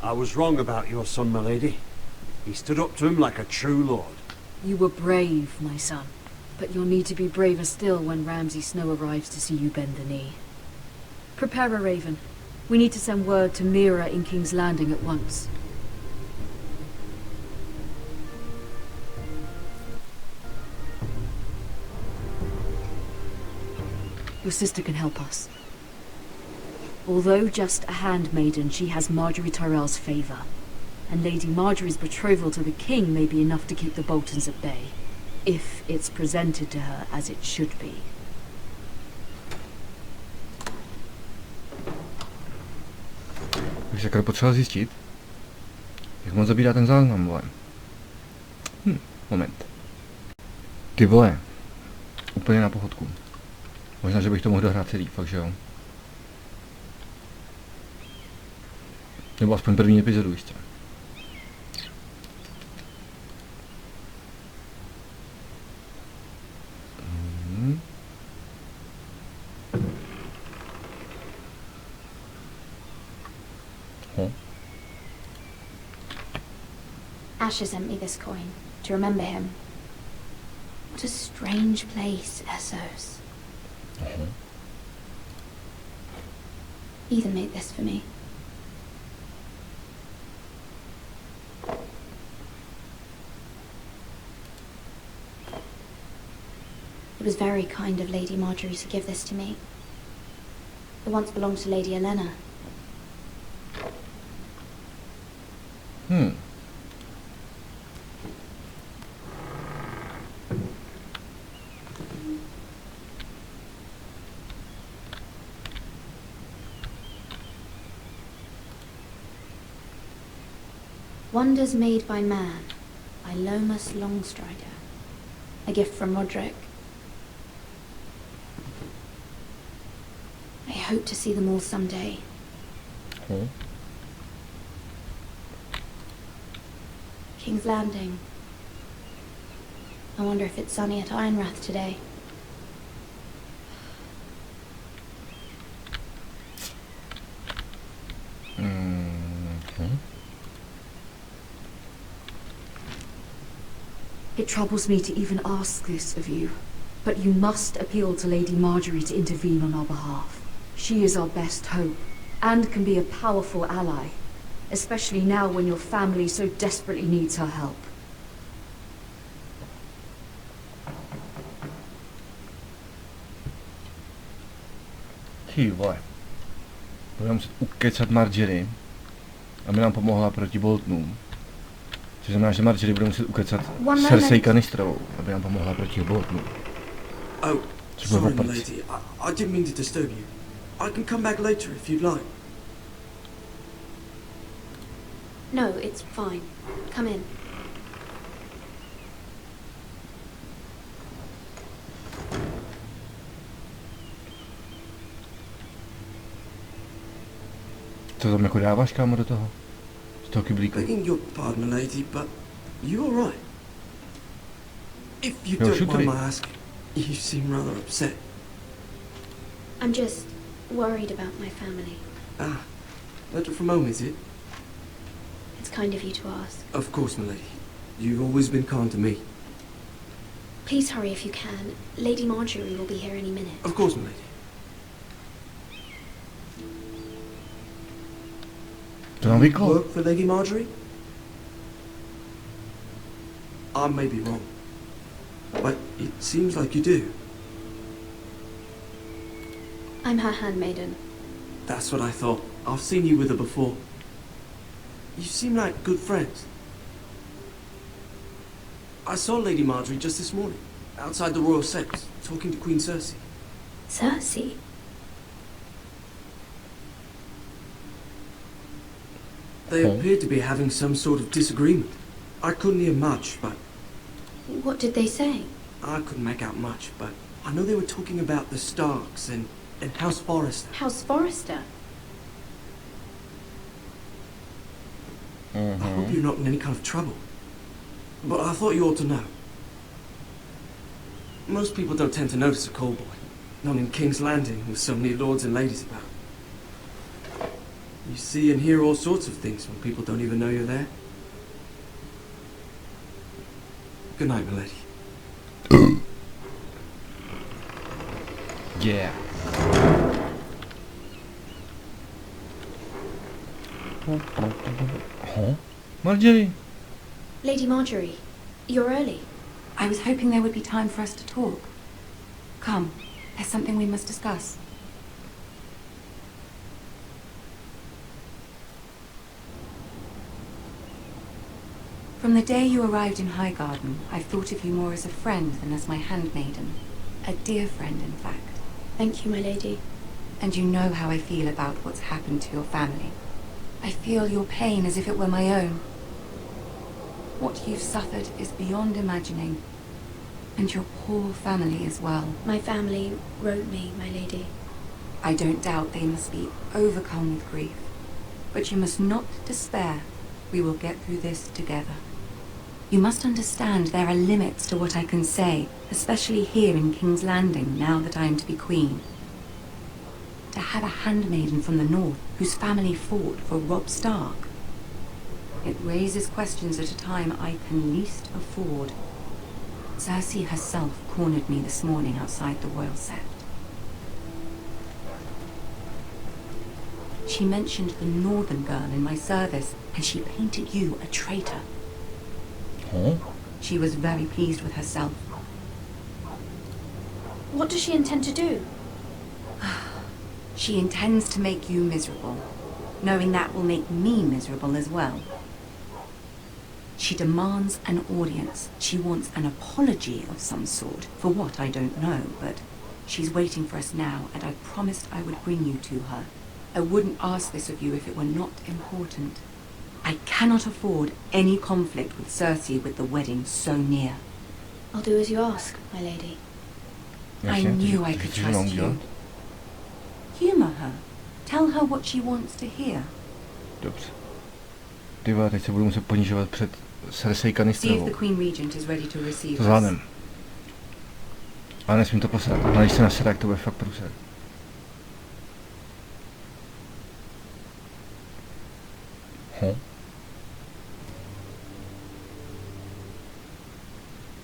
I was wrong about your son, my lady. He stood up to him like a true lord. You were brave, my son. But you'll need to be braver still when Ramsay Snow arrives to see you bend the knee. Prepare a raven. We need to send word to Mira in King's Landing at once. Your sister can help us. Although just a handmaiden, she has Marjorie Tyrell's favour. And Lady Marjorie's betrothal to the king may be enough to keep the Boltons at bay. If it's presented to her as it should be. Bych sakra potřeboval zjistit, jak moc zabírá ten záznam, vole. Moment. Ty vole. Úplně na pochodku. Možná, že bych to mohl dohrát celý, fakt že jo. Nebo aspoň první epizodu jistě. Asher sent me this coin to remember him. What a strange place, Essos. Ethan made this for me. It was very kind of Lady Marjorie to give this to me. It once belonged to Lady Elena. Wonders Made by Man, by Lomas Longstrider. A gift from Roderick. hope to see them all someday. Oh. King's Landing. I wonder if it's sunny at Ironrath today. Okay. It troubles me to even ask this of you, but you must appeal to Lady Marjorie to intervene on our behalf. She is our best hope, and can be a powerful ally, especially now when your family so desperately needs her help. Ty vole. Budeme muset ukecat Marjorie, aby nám pomohla proti Boltonům. Což znamená, že Marjorie bude muset ukecat Cersei Canistrovou, aby nám pomohla proti Boltonům. Oh, sorry, milady. I didn't mean to disturb you. I can come back later if you'd like. No, it's fine. Come in. Co tam jako dáváš, kámo, do toho? Z toho kyblíku? Begging your pardon, lady, but you all right? If you don't mind my asking, you seem rather upset. I'm just worried about my family. Ah, letter from home, is it? It's kind of you to ask. Of course, my lady. You've always been kind to me. Please hurry if you can. Lady Marjorie will be here any minute. Of course, my lady. Work for Lady Marjorie? I may be wrong, but it seems like you do. I'm her handmaiden. That's what I thought. I've seen you with her before. You seem like good friends. I saw Lady Marjorie just this morning, outside the Royal Sept, talking to Queen Cersei. Cersei? They appeared to be having some sort of disagreement. I couldn't hear much, but... What did they say? I couldn't make out much, but I know they were talking about the Starks and House Forrester. House Forrester? I hope you're not in any kind of trouble. But I thought you ought to know. Most people don't tend to notice a callboy. Not in King's Landing with so many lords and ladies about. You see and hear all sorts of things when people don't even know you're there. Good night, my lady. Yeah. Huh? Marjorie? Lady Marjorie, you're early. I was hoping there would be time for us to talk. Come, there's something we must discuss. From the day you arrived in Highgarden, I've thought of you more as a friend than as my handmaiden. A dear friend, in fact. Thank you, my lady. And you know how I feel about what's happened to your family. I feel your pain as if it were my own. What you've suffered is beyond imagining. And your poor family as well. My family wrote me, my lady. I don't doubt they must be overcome with grief. But you must not despair. We will get through this together. You must understand there are limits to what I can say, especially here in King's Landing, now that I am to be queen. To have a handmaiden from the north whose family fought for Robb Stark. It raises questions at a time I can least afford. Cersei herself cornered me this morning outside the Royal Sept. She mentioned the northern girl in my service, and she painted you a traitor. Huh? She was very pleased with herself. What does she intend to do? She intends to make you miserable, knowing that will make me miserable as well. She demands an audience. She wants an apology of some sort, for what I don't know, but she's waiting for us now, and I promised I would bring you to her. I wouldn't ask this of you if it were not important. I cannot afford any conflict with Cersei with the wedding so near. I'll do as you ask, my lady. I knew I could trust you. Humor her. Tell her what she wants to hear. Dobře. Ty vole, teď se budu muset ponižovat před Cersei Cannisterovou. To zvládnem. Ale nesmím to posrat. Ale když se nasere, tak to bude fakt průser.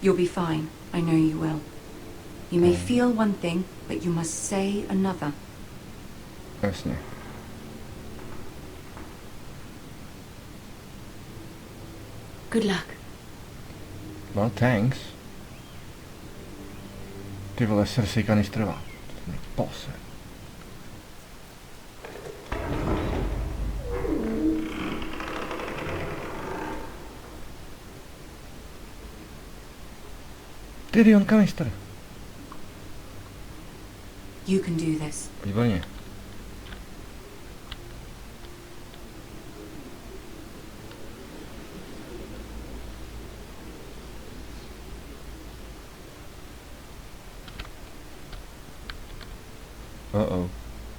You'll be fine. I know you will. You may feel one thing, but you must say another. Jasně. Good luck. Well, thanks. Ty vole, Cersei Cannisterová. To mě pose. Tyrion Cannister. You can do this. Výborně. Uh-oh.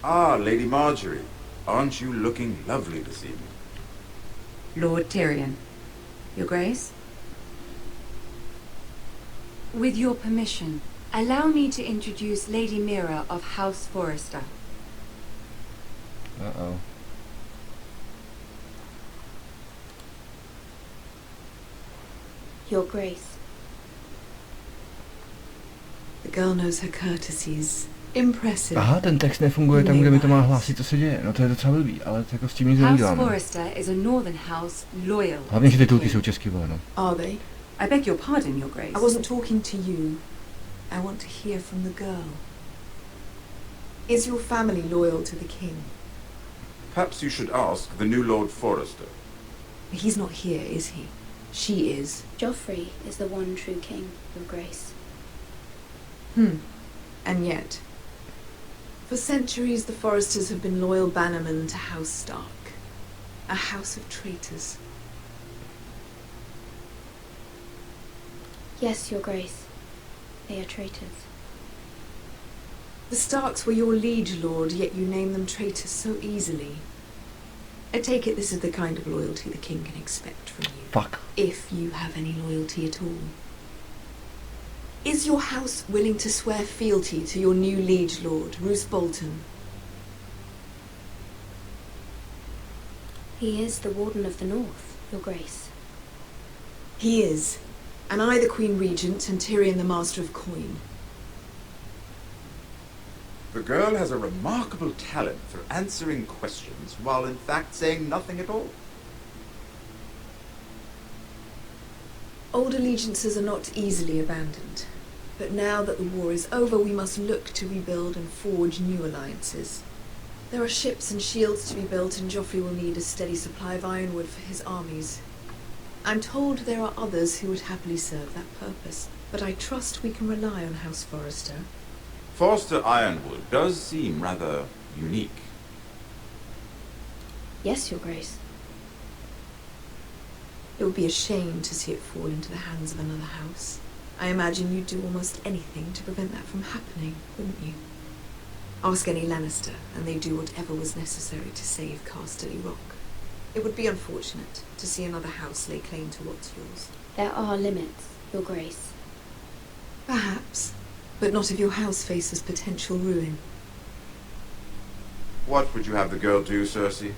Ah, Lady Marjorie. Aren't you looking lovely this evening? Lord Tyrion. Your Grace? With your permission, allow me to introduce Lady Mira of House Forrester. Uh-oh. Your Grace. The girl knows her courtesies. Impressive. Aha, ten text nefunguje tam, kde mi to má hlásit, co se děje. No to je docela blbý, ale jako s tím nic neudělám. House Forrester is a northern house loyal. Hlavně, že titulky jsou česky, vole, no. Are they? I beg your pardon, Your Grace. I wasn't talking to you. I want to hear from the girl. Is your family loyal to the king? Perhaps you should ask the new Lord Forrester. He's not here, is he? She is. Joffrey is the one true king, Your Grace. And yet, for centuries the Forresters have been loyal bannermen to House Stark. A house of traitors. Yes, Your Grace. They are traitors. The Starks were your liege lord, yet you name them traitors so easily. I take it this is the kind of loyalty the king can expect from you. Fuck. If you have any loyalty at all. Is your house willing to swear fealty to your new liege lord, Roose Bolton? He is the Warden of the North, Your Grace. He is. And I the Queen Regent and Tyrion the Master of Coin. The girl has a remarkable talent for answering questions while in fact saying nothing at all. Old allegiances are not easily abandoned. But now that the war is over, we must look to rebuild and forge new alliances. There are ships and shields to be built, and Joffrey will need a steady supply of ironwood for his armies. I'm told there are others who would happily serve that purpose, but I trust we can rely on House Forrester. Forster Ironwood does seem rather unique. Yes, Your Grace. It would be a shame to see it fall into the hands of another house. I imagine you'd do almost anything to prevent that from happening, wouldn't you? Ask any Lannister, and they'd do whatever was necessary to save Casterly Rock. It would be unfortunate to see another house lay claim to what's yours. There are limits, Your Grace. Perhaps, but not if your house faces potential ruin. What would you have the girl do, Cersei?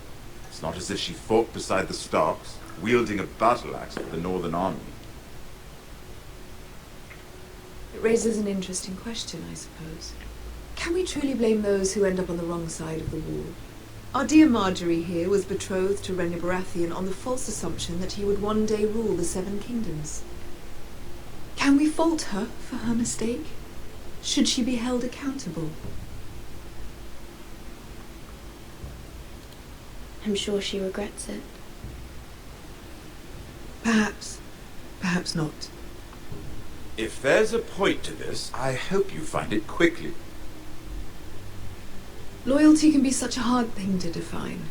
It's not as if she fought beside the Starks, wielding a battle axe for the Northern Army. It raises an interesting question, I suppose. Can we truly blame those who end up on the wrong side of the war? Our dear Marjorie here was betrothed to Rhaenyra Baratheon on the false assumption that he would one day rule the Seven Kingdoms. Can we fault her for her mistake? Should she be held accountable? I'm sure she regrets it. Perhaps. Perhaps not. If there's a point to this, I hope you find it quickly. Loyalty can be such a hard thing to define.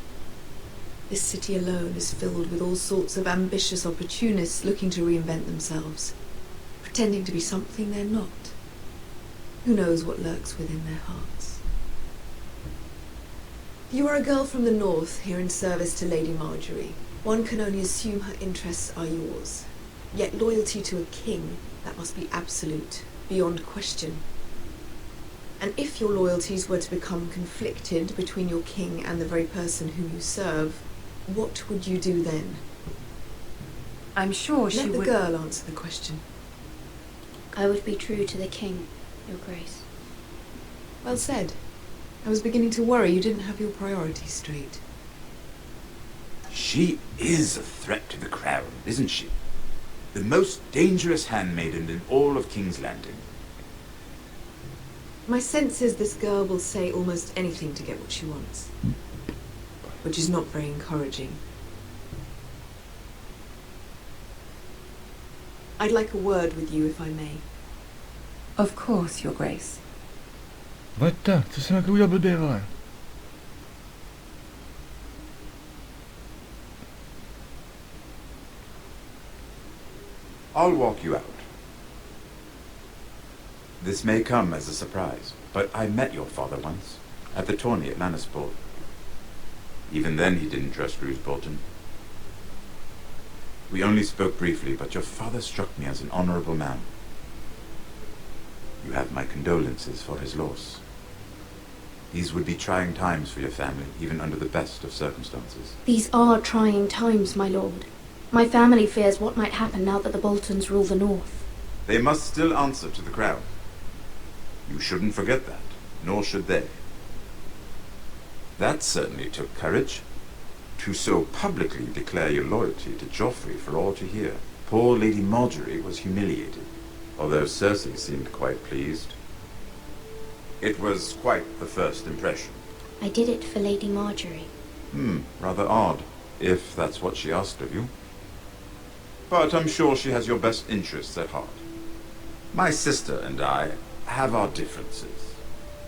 This city alone is filled with all sorts of ambitious opportunists looking to reinvent themselves, pretending to be something they're not. Who knows what lurks within their hearts? You are a girl from the north, here in service to Lady Marjorie. One can only assume her interests are yours. Yet loyalty to a king, that must be absolute, beyond question. And if your loyalties were to become conflicted between your king and the very person whom you serve, what would you do then? I'm sure she would... Let the girl answer the question. I would be true to the king, Your Grace. Well said. I was beginning to worry you didn't have your priorities straight. She is a threat to the crown, isn't she? The most dangerous handmaiden in all of King's Landing. My sense is this girl will say almost anything to get what she wants. Which is not very encouraging. I'd like a word with you, if I may. Of course, Your Grace. Vaďte, co jsem jako udělal blbě, vole? I'll walk you out. This may come as a surprise, but I met your father once, at the tourney at Lannisport. Even then he didn't trust Roose Bolton. We only spoke briefly, but your father struck me as an honorable man. You have my condolences for his loss. These would be trying times for your family, even under the best of circumstances. These are trying times, my lord. My family fears what might happen now that the Boltons rule the north. They must still answer to the crown. You shouldn't forget that, nor should they. That certainly took courage. To so publicly declare your loyalty to Joffrey for all to hear. Poor Lady Marjorie was humiliated, although Cersei seemed quite pleased. It was quite the first impression. I did it for Lady Marjorie. Rather odd, if that's what she asked of you. But I'm sure she has your best interests at heart. My sister and I have our differences.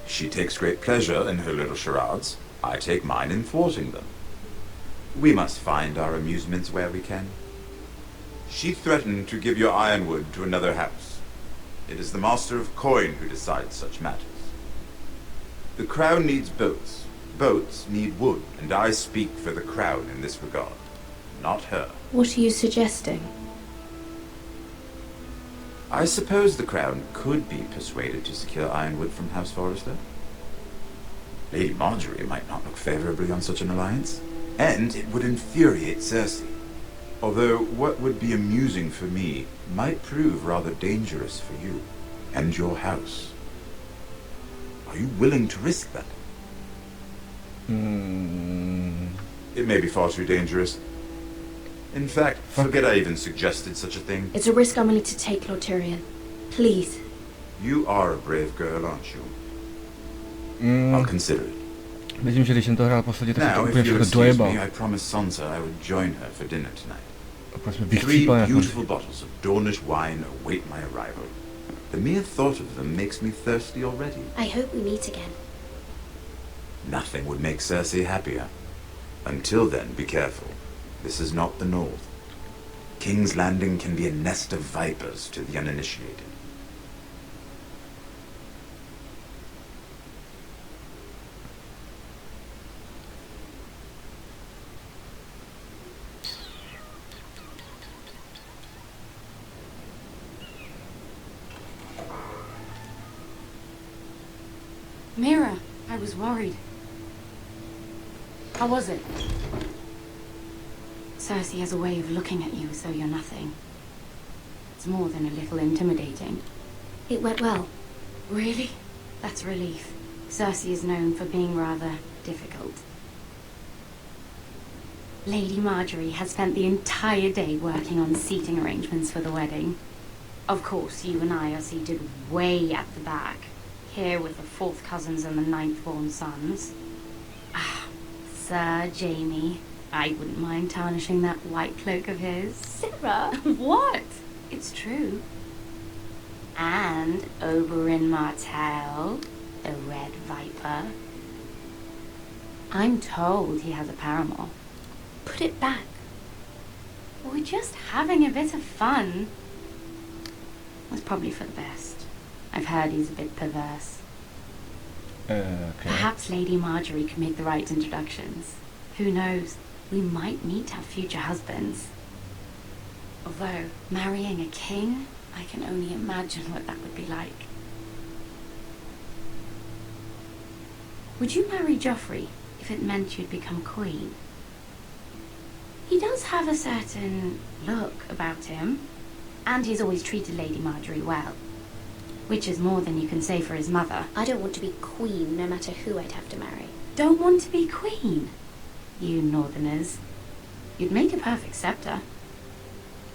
She takes great pleasure in her little charades. I take mine in thwarting them. We must find our amusements where we can. She threatened to give your ironwood to another house. It is the Master of Coin who decides such matters. The crown needs boats. Boats need wood, and I speak for the crown in this regard, not her. What are you suggesting? I suppose the crown could be persuaded to secure ironwood from House Forrester. Lady Marjorie might not look favorably on such an alliance, and it would infuriate Cersei. Although what would be amusing for me might prove rather dangerous for you and your house. Are you willing to risk that? It may be far too dangerous. In fact, forget I even suggested such a thing. It's a risk I'm willing to take, Lord Tyrion. Please. You are a brave girl, aren't you? I'll consider it. Myslím, že když jsem to hrál posledně, tak jsem to Now, úplně if you všechno excuse dojebal. me, I promised Sansa I would join her for dinner tonight. A jsme 3 vychcípané. beautiful bottles of Dornish wine await my arrival. The mere thought of them makes me thirsty already. I hope we meet again. Nothing would make Cersei happier. Until then, be careful. This is not the North. King's Landing can be a nest of vipers to the uninitiated. Mira, I was worried. How was it? Cersei has a way of looking at you as though you're nothing. It's more than a little intimidating. It went well. Really? That's relief. Cersei is known for being rather difficult. Lady Marjorie has spent the entire day working on seating arrangements for the wedding. Of course, you and I are seated way at the back, here with the 4th cousins and the 9th-born sons. Ah, Sir Jaime. I wouldn't mind tarnishing that white cloak of his. Sarah! What? It's true. And Oberyn Martell, the Red Viper. I'm told he has a paramour. Put it back. We're just having a bit of fun. It's probably for the best. I've heard he's a bit perverse. Okay. Perhaps Lady Marjorie can make the right introductions. Who knows? We might meet our future husbands. Although, marrying a king, I can only imagine what that would be like. Would you marry Joffrey if it meant you'd become queen? He does have a certain look about him, and he's always treated Lady Marjorie well. Which is more than you can say for his mother. I don't want to be queen, no matter who I'd have to marry. Don't want to be queen? You northerners. You'd make a perfect scepter.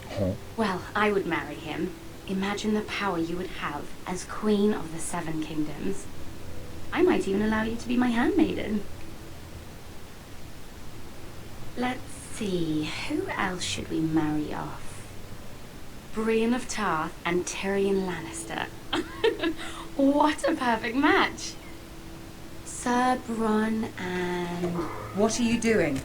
Huh? Well, I would marry him. Imagine the power you would have as Queen of the Seven Kingdoms. I might even allow you to be my handmaiden. Let's see, who else should we marry off? Brienne of Tarth and Tyrion Lannister. What a perfect match! Sir Bronn and... What are you doing?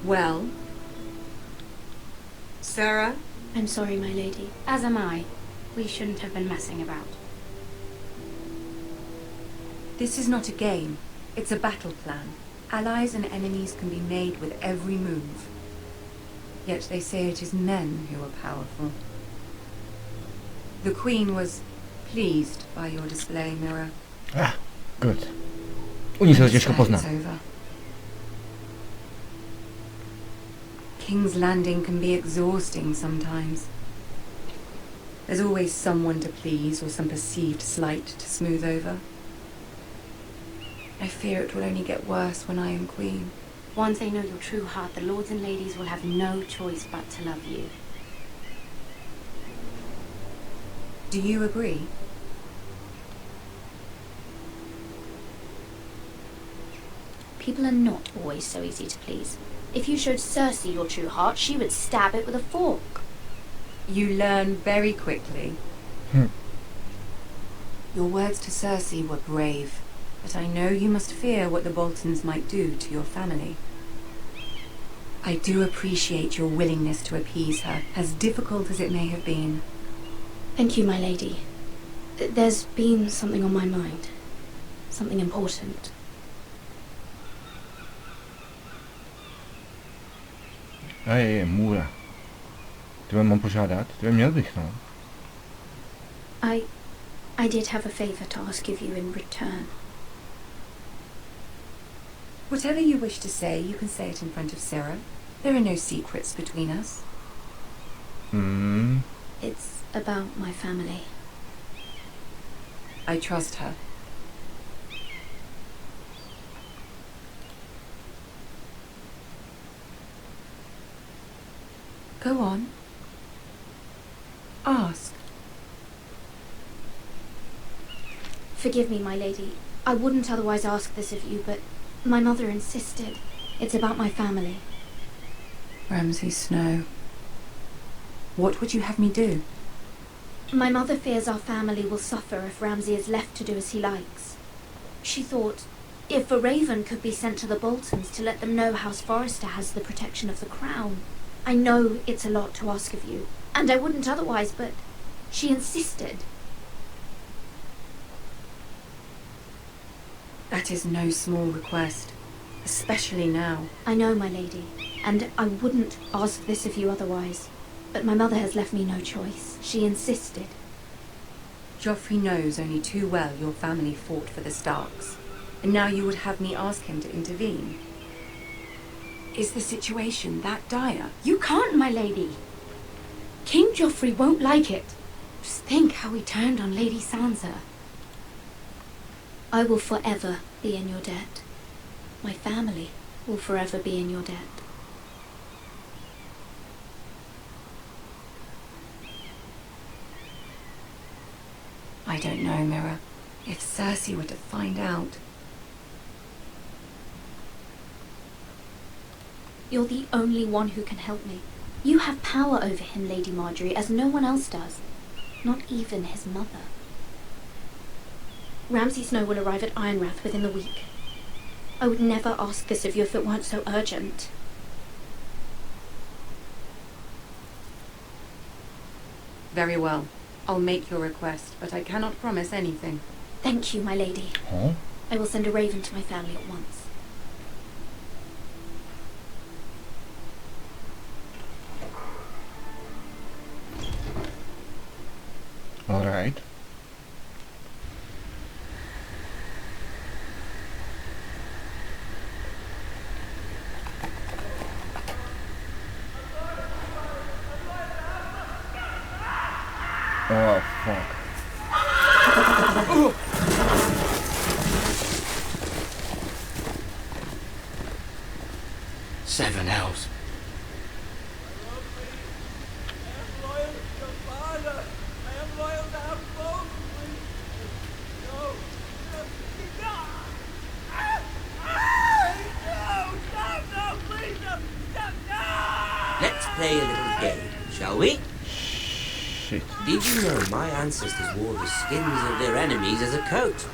Well? Sarah? I'm sorry, my lady. As am I. We shouldn't have been messing about. This is not a game. It's a battle plan. Allies and enemies can be made with every move. Yet they say it is men who are powerful. The Queen was pleased by your display, Mira. Ah, good. U ní se to těžko pozná. King's Landing can be exhausting sometimes. There's always someone to please or some perceived slight to smooth over. I fear it will only get worse when I am queen. Once they know your true heart, the lords and ladies will have no choice but to love you. Do you agree? People are not always so easy to please. If you showed Cersei your true heart, she would stab it with a fork. You learn very quickly. Your words to Cersei were brave, but I know you must fear what the Boltons might do to your family. I do appreciate your willingness to appease her, as difficult as it may have been. Thank you, my lady. There's been something on my mind. Something important. Můra. Tebe mám požádat? Tebe měl bych, no. I did have a favor to ask of you in return. Whatever you wish to say, you can say it in front of Sarah. There are no secrets between us. It's about my family. I trust her. Go on. Ask. Forgive me, my lady. I wouldn't otherwise ask this of you, but my mother insisted. It's about my family. Ramsay Snow. What would you have me do? My mother fears our family will suffer if Ramsay is left to do as he likes. She thought, if a raven could be sent to the Boltons to let them know House Forrester has the protection of the crown. I know it's a lot to ask of you, and I wouldn't otherwise, but she insisted. That is no small request, especially now. I know, my lady, and I wouldn't ask this of you otherwise, but my mother has left me no choice. She insisted. Joffrey knows only too well your family fought for the Starks, and now you would have me ask him to intervene. Is the situation that dire? You can't, my lady. King Joffrey won't like it. Just think how he turned on Lady Sansa. I will forever be in your debt. My family will forever be in your debt. I don't know, Mira. If Cersei were to find out... You're the only one who can help me. You have power over him, Lady Marjorie, as no one else does. Not even his mother. Ramsay Snow will arrive at Ironrath within the week. I would never ask this of you if it weren't so urgent. Very well. I'll make your request, but I cannot promise anything. Thank you, my lady. Huh? I will send a raven to my family at once. All right. Oh, fuck. 7 elves. Let's play a little game, shall we? Shit. Did you know my ancestors wore the skins of their enemies as a coat?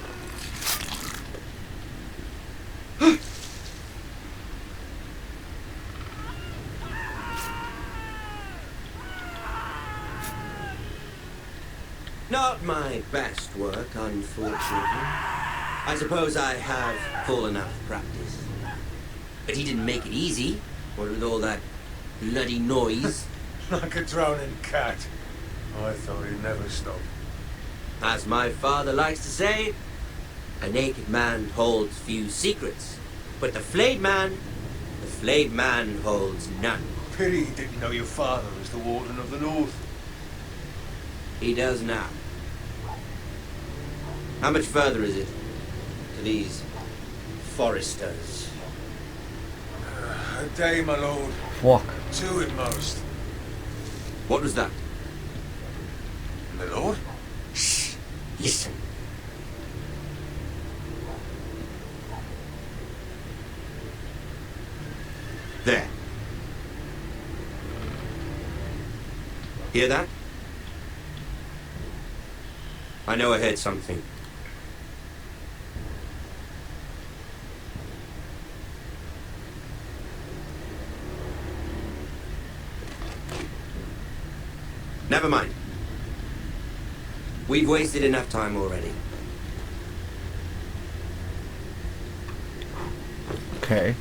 Not my best work, unfortunately. I suppose I have fallen out of practice. But he didn't make it easy, what with all that bloody noise. Like a drowning cat. I thought he'd never stop. As my father likes to say, a naked man holds few secrets, but the flayed man holds none. Pity he didn't know your father was the Warden of the North. He does now. How much further is it to these foresters? A day, my lord. Fuck. 2 at most. What was that? My lord? Shh! Listen. There. Hear that? I know I heard something. Never mind. We've wasted enough time already. Okay.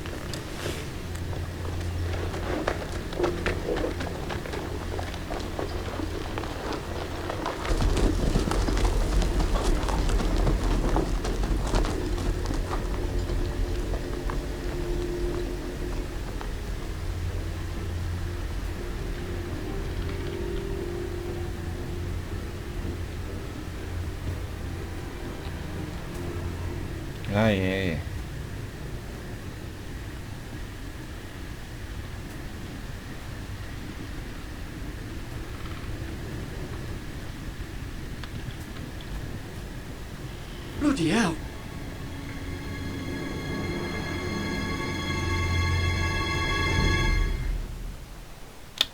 Ah, yeah. Bloody hell.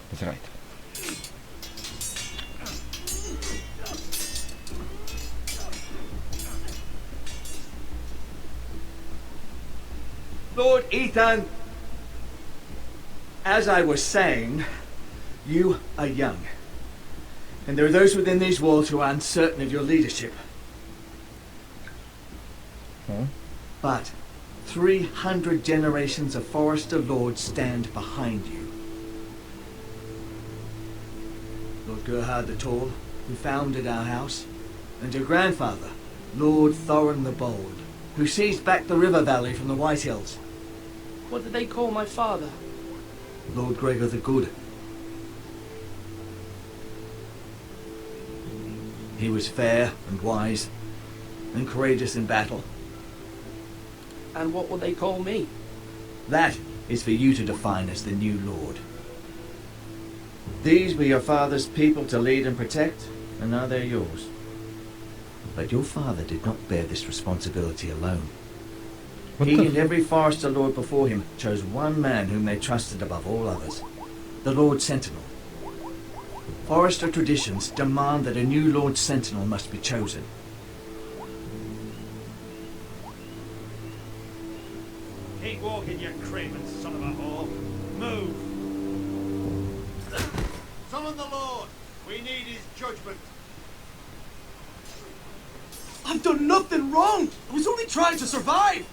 That's right. Lord Ethan, as I was saying, you are young. And there are those within these walls who are uncertain of your leadership. Huh? But 300 generations of Forester Lords stand behind you. Lord Gerhard the Tall, who founded our house, and your grandfather, Lord Thorin the Bold, who seized back the river valley from the White Hills. What did they call my father? Lord Gregor the Good. He was fair and wise, and courageous in battle. And what will they call me? That is for you to define as the new Lord. These were your father's people to lead and protect, and now they're yours. But your father did not bear this responsibility alone. He and every Forester Lord before him chose one man whom they trusted above all others, the Lord Sentinel. Forester traditions demand that a new Lord Sentinel must be chosen. Keep walking, you craven son of a whore. Move! Summon the Lord! We need his judgment. I've done nothing wrong. I was only trying to survive.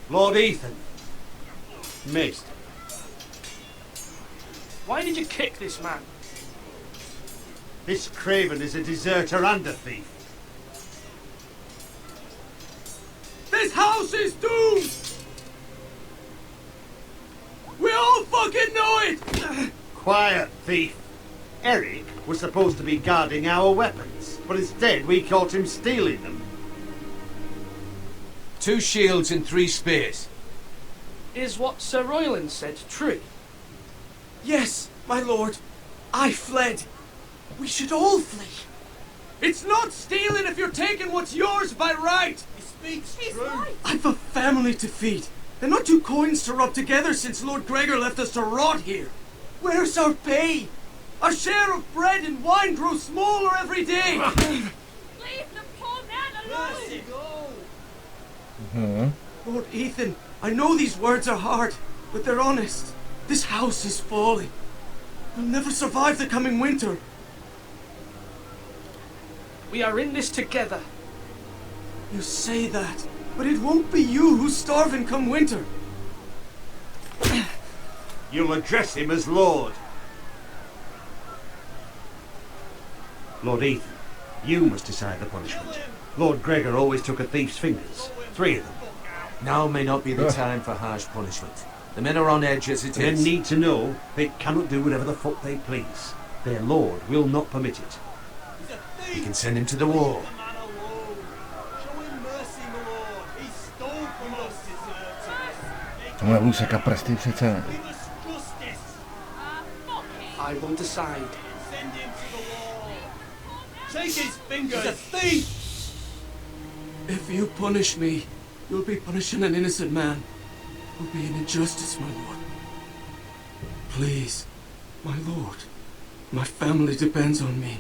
Lord Ethan. Missed. Why did you kick this man? This craven is a deserter and a thief. This house is doomed! We all fucking know it! Quiet, thief. Eric was supposed to be guarding our weapons, but instead we caught him stealing them. 2 shields and 3 spears. Is what Sir Royland said true? Yes, my lord. I fled. We should all flee. It's not stealing if you're taking what's yours by right. He speaks true. I've a family to feed, and not 2 coins to rub together since Lord Gregor left us to rot here. Where's our pay? Our share of bread and wine grows smaller every day. Leave the poor man alone! Lord Ethan, I know these words are hard, but they're honest. This house is falling. We'll never survive the coming winter. We are in this together. You say that, but it won't be you who's starving come winter. You'll address him as Lord. Lord Ethan, you must decide the punishment. Lord Gregor always took a thief's fingers. 3 of them. Now may not be the time for harsh punishment. The men are on edge as it Men is. need to know they cannot do whatever the fuck they please. Their Lord will not permit it. You can send him to the wall. Tohle úseka prsty přece. I will decide. Take his fingers! He's a thief! If you punish me, you'll be punishing an innocent man. It will be an injustice, my lord. Please, my lord. My family depends on me.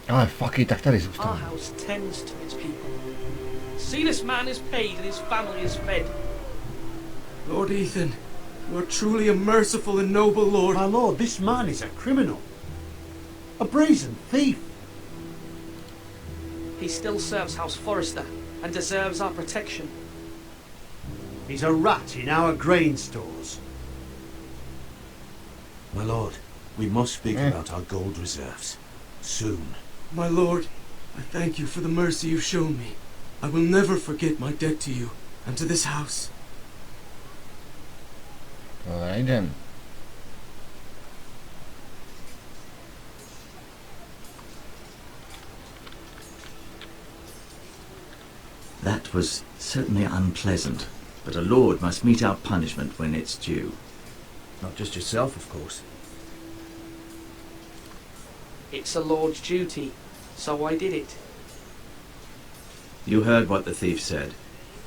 Ale fuck it, tak tady Our zůstanu. house tends to its people. See, this man is paid and his family is fed. Lord Ethan, you are truly a merciful and noble lord. My lord, this man is a criminal. A brazen thief. He still serves House Forrester and deserves our protection. He's a rat in our grain stores. My lord, we must speak about our gold reserves. Soon. My lord, I thank you for the mercy you've shown me. I will never forget my debt to you and to this house. Alright then. That was certainly unpleasant, but a lord must mete out punishment when it's due. Not just yourself, of course. It's a lord's duty, so I did it. You heard what the thief said.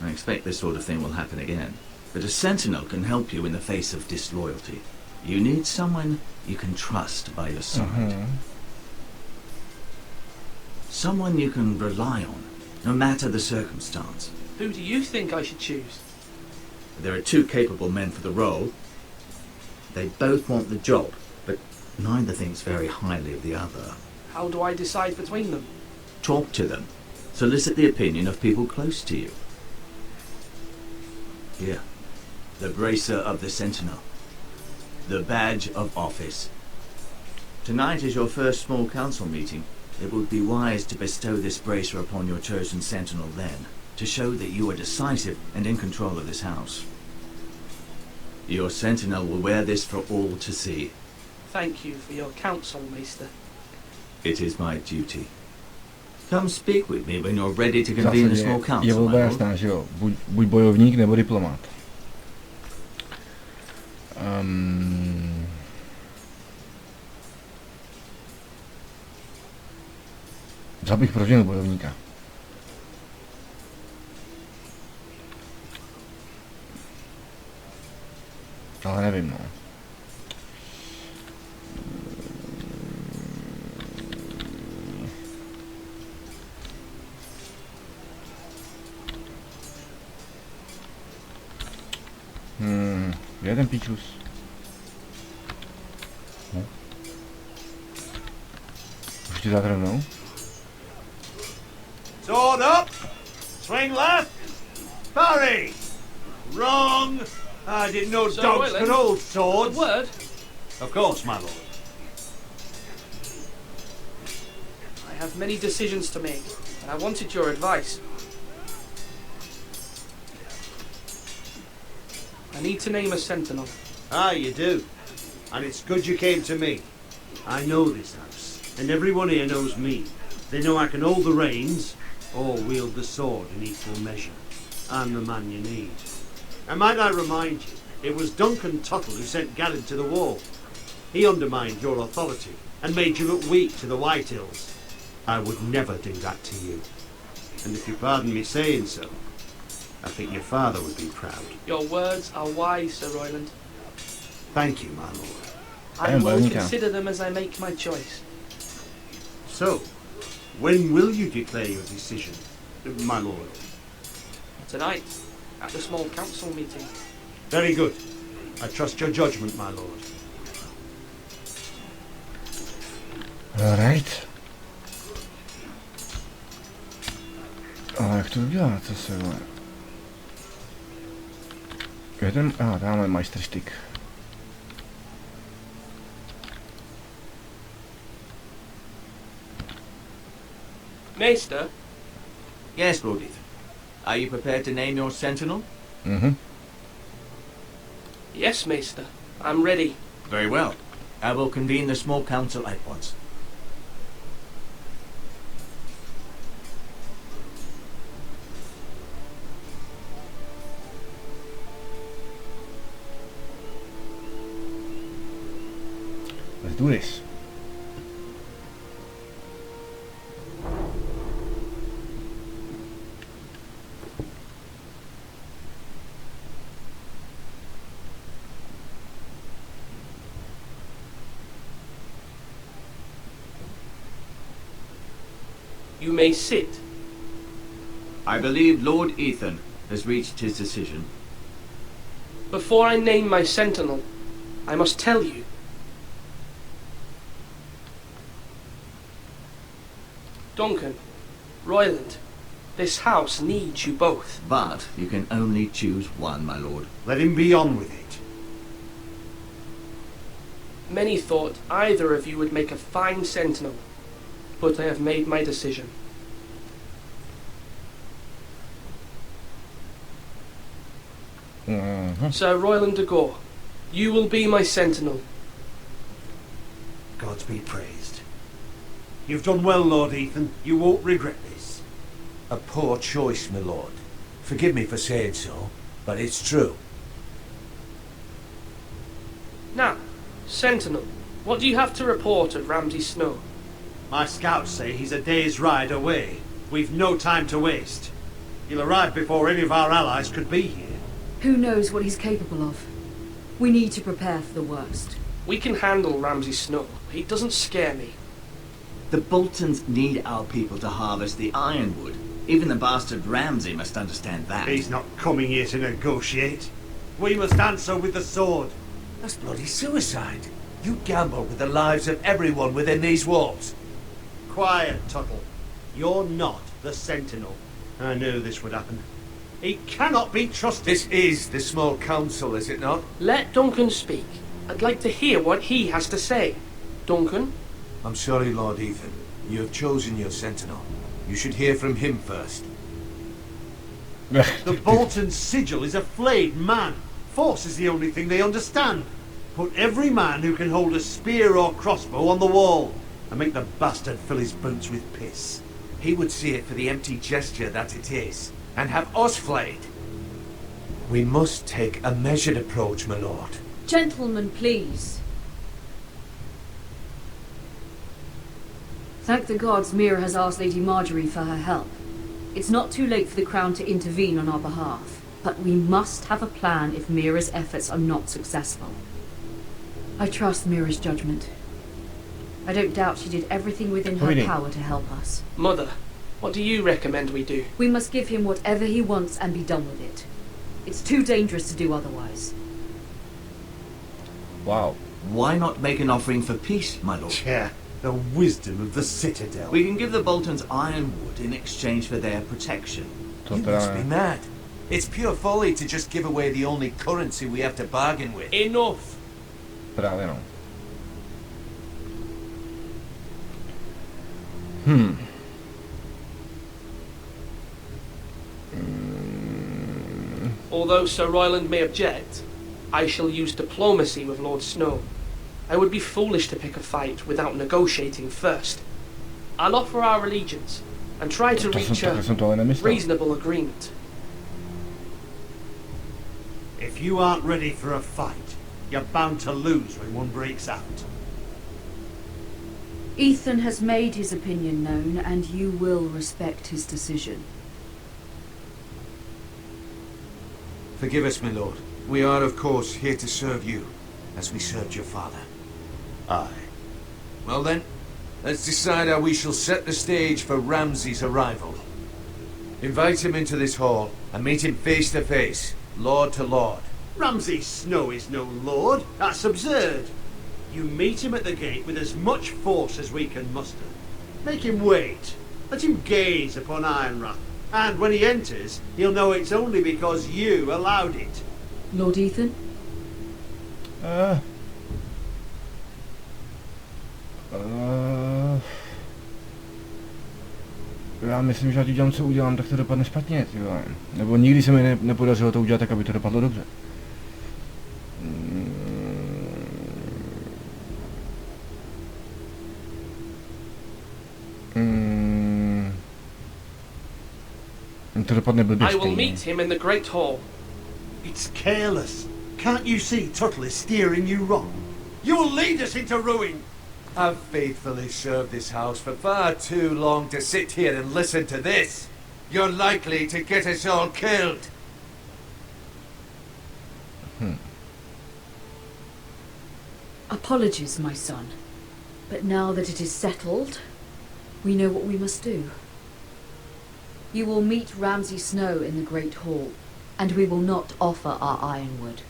I expect this sort of thing will happen again. But a sentinel can help you in the face of disloyalty. You need someone you can trust by your side. Someone you can rely on, no matter the circumstance. Who do you think I should choose? There are 2 capable men for the role. They both want the job, but neither thinks very highly of the other. How do I decide between them? Talk to them. Solicit the opinion of people close to you. Here, the bracer of the Sentinel. The badge of office. Tonight is your first small council meeting. It would be wise to bestow this bracer upon your chosen Sentinel then, to show that you are decisive and in control of this house. Your Sentinel will wear this for all to see. Thank you for your counsel, Maester. It is my duty. Come speak with me when you're ready to convene a small Je council, my volba lord. jasná, že jo? Buď bojovník nebo diplomat. Vzal bych pro ženu bojovníka. Ale nevím, no. Kde je ten píčus? Můžu ti dát rovnou? Sword up! Swing left! Parry! Wrong! I didn't know Sir dogs Royland, could hold swords. A word? Of course, my lord. I have many decisions to make, and I wanted your advice. I need to name a sentinel. Ah, you do. And it's good you came to me. I know this house, and everyone here knows me. They know I can hold the reins, or wield the sword in equal measure. I'm the man you need. And might I remind you, it was Duncan Tuttle who sent Garrett to the wall. He undermined your authority, and made you look weak to the White Hills. I would never do that to you. And if you pardon me saying so, I think your father would be proud. Your words are wise, Sir Royland. Thank you, my lord. I will consider them as I make my choice. So, when will you declare your decision, my lord? Tonight, at the small council meeting. Very good. I trust your judgment, my lord. Alright. A jak to udělá, co se vole? Je ten... dáme majsterštyk. Maester? Yes, Lord Ethan. Are you prepared to name your sentinel? Mm-hmm. Yes, Maester. I'm ready. Very well. I will convene the small council at once. Let's do this. You may sit. I believe Lord Ethan has reached his decision. Before I name my sentinel, I must tell you. Duncan, Royland, this house needs you both. But you can only choose one, my lord. Let him be on with it. Many thought either of you would make a fine sentinel, but I have made my decision. Sir Royland de Gore, you will be my sentinel. Gods be praised. You've done well, Lord Ethan. You won't regret this. A poor choice, my lord. Forgive me for saying so, but it's true. Now, sentinel, what do you have to report of Ramsay Snow? My scouts say he's a day's ride away. We've no time to waste. He'll arrive before any of our allies could be here. Who knows what he's capable of? We need to prepare for the worst. We can handle Ramsay Snow. He doesn't scare me. The Boltons need our people to harvest the ironwood. Even the bastard Ramsay must understand that. He's not coming here to negotiate. We must answer with the sword. That's bloody suicide. You gamble with the lives of everyone within these walls. Quiet, Tuttle. You're not the Sentinel. I knew this would happen. He cannot be trusted. This is the small council, is it not? Let Duncan speak. I'd like to hear what he has to say. Duncan? I'm sorry, Lord Ethan. You have chosen your sentinel. You should hear from him first. The Bolton sigil is a flayed man. Force is the only thing they understand. Put every man who can hold a spear or crossbow on the wall, and make the bastard fill his boots with piss. He would see it for the empty gesture that it is, and have us flayed. We must take a measured approach, my lord. Gentlemen, please. Thank the gods Mira has asked Lady Marjorie for her help. It's not too late for the Crown to intervene on our behalf, but we must have a plan if Mira's efforts are not successful. I trust Mira's judgment. I don't doubt she did everything within her power to help us. Mother, what do you recommend we do? We must give him whatever he wants and be done with it. It's too dangerous to do otherwise. Wow. Why not make an offering for peace, my lord? Yeah, The wisdom of the Citadel. We can give the Boltons ironwood in exchange for their protection. You must be mad. It's pure folly to just give away the only currency we have to bargain with. Enough. Právě no. Although Sir Royland may object, I shall use diplomacy with Lord Snow. I would be foolish to pick a fight without negotiating first. I'll offer our allegiance and try to reach a reasonable agreement. If you aren't ready for a fight, you're bound to lose when one breaks out. Ethan has made his opinion known, and you will respect his decision. Forgive us, my lord. We are, of course, here to serve you, as we served your father. Aye. Well then, let's decide how we shall set the stage for Ramsay's arrival. Invite him into this hall, and meet him face to face, lord to lord. Ramsay Snow is no lord. That's absurd. You meet him at the gate with as much force as we can muster. Make him wait. Let him gaze upon Ironrath. And when he enters, he'll know it's only because you allowed it. Lord Ethan? Já myslím, že ať udělám, co udělám, tak to dopadne špatně, ty vole. Nebo nikdy se mi nepodařilo to udělat tak, aby to dopadlo dobře. To dopadne blbě I will meet him in the Great Hall. It's careless. Can't you see Tuttle is steering you wrong? You will lead us into ruin. I've faithfully served this house for far too long to sit here and listen to this. You're likely to get us all killed. Apologies, my son. But now that it is settled, we know what we must do. You will meet Ramsay Snow in the Great Hall, and we will not offer our ironwood.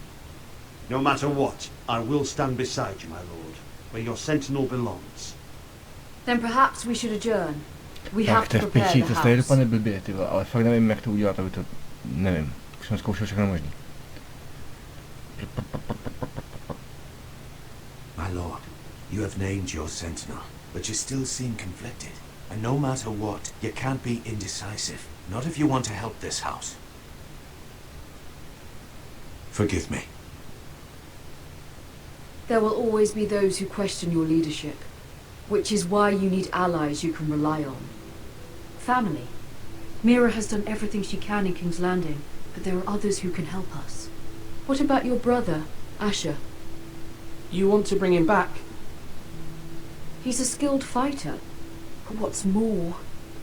No matter what, I will stand beside you, my lord, where your sentinel belongs. Then perhaps we should adjourn. We have to prepare the to house. stejně dopadne blbě, ty vole, ale fakt nevím, jak to udělat, aby to... Nevím. Už jsem zkoušel všechno možný. My lord, you have named your sentinel, but you still seem conflicted. And no matter what, you can't be indecisive. Not if you want to help this house. Forgive me. There will always be those who question your leadership, which is why you need allies you can rely on. Family. Mira has done everything she can in King's Landing, but there are others who can help us. What about your brother, Asher? You want to bring him back? He's a skilled fighter. But what's more,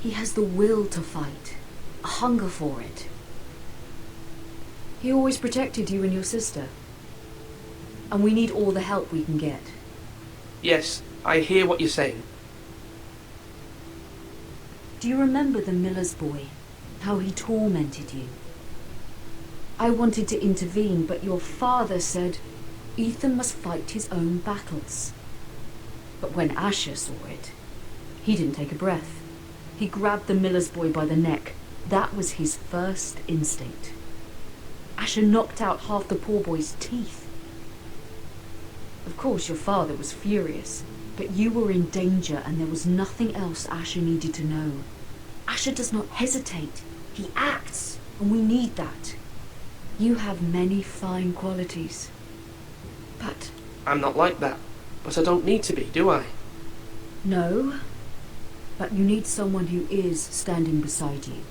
he has the will to fight, a hunger for it. He always protected you and your sister. And we need all the help we can get. Yes, I hear what you're saying. Do you remember the miller's boy? How he tormented you? I wanted to intervene, but your father said Ethan must fight his own battles. But when Asher saw it, he didn't take a breath. He grabbed the miller's boy by the neck. That was his first instinct. Asher knocked out half the poor boy's teeth. Of course, your father was furious, but you were in danger and there was nothing else Asher needed to know. Asher does not hesitate. He acts, and we need that. You have many fine qualities. But... I'm not like that, but I don't need to be, do I? No. But you need someone who is standing beside you.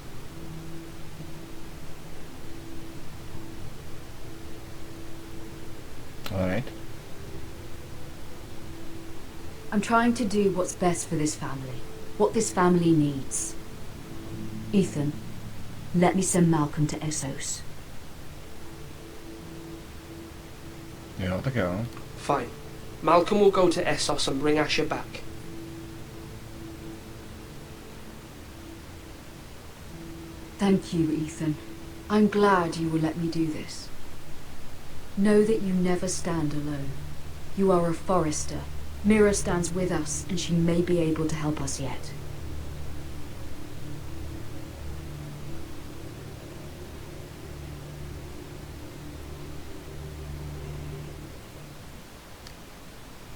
All right. I'm trying to do what's best for this family. What this family needs. Ethan, let me send Malcolm to Essos. Jo, tak jo. Fine. Malcolm will go to Essos and bring Asher back. Thank you, Ethan. I'm glad you will let me do this. Know that you never stand alone. You are a Forester, Mira stands with us, and she may be able to help us yet.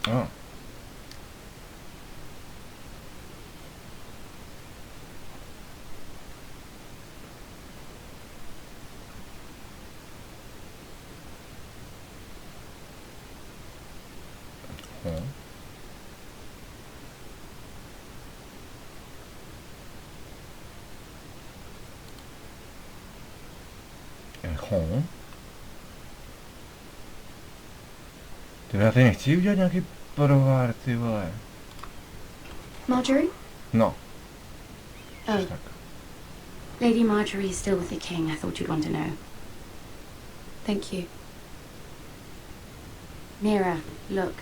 Oh. Oh. Ho. Ty já tady nechci udělat nějaký provár, ty vole. Marjorie? No. Oh. Lady Marjorie is still with the king. I thought you'd want to know. Thank you. Mira, look.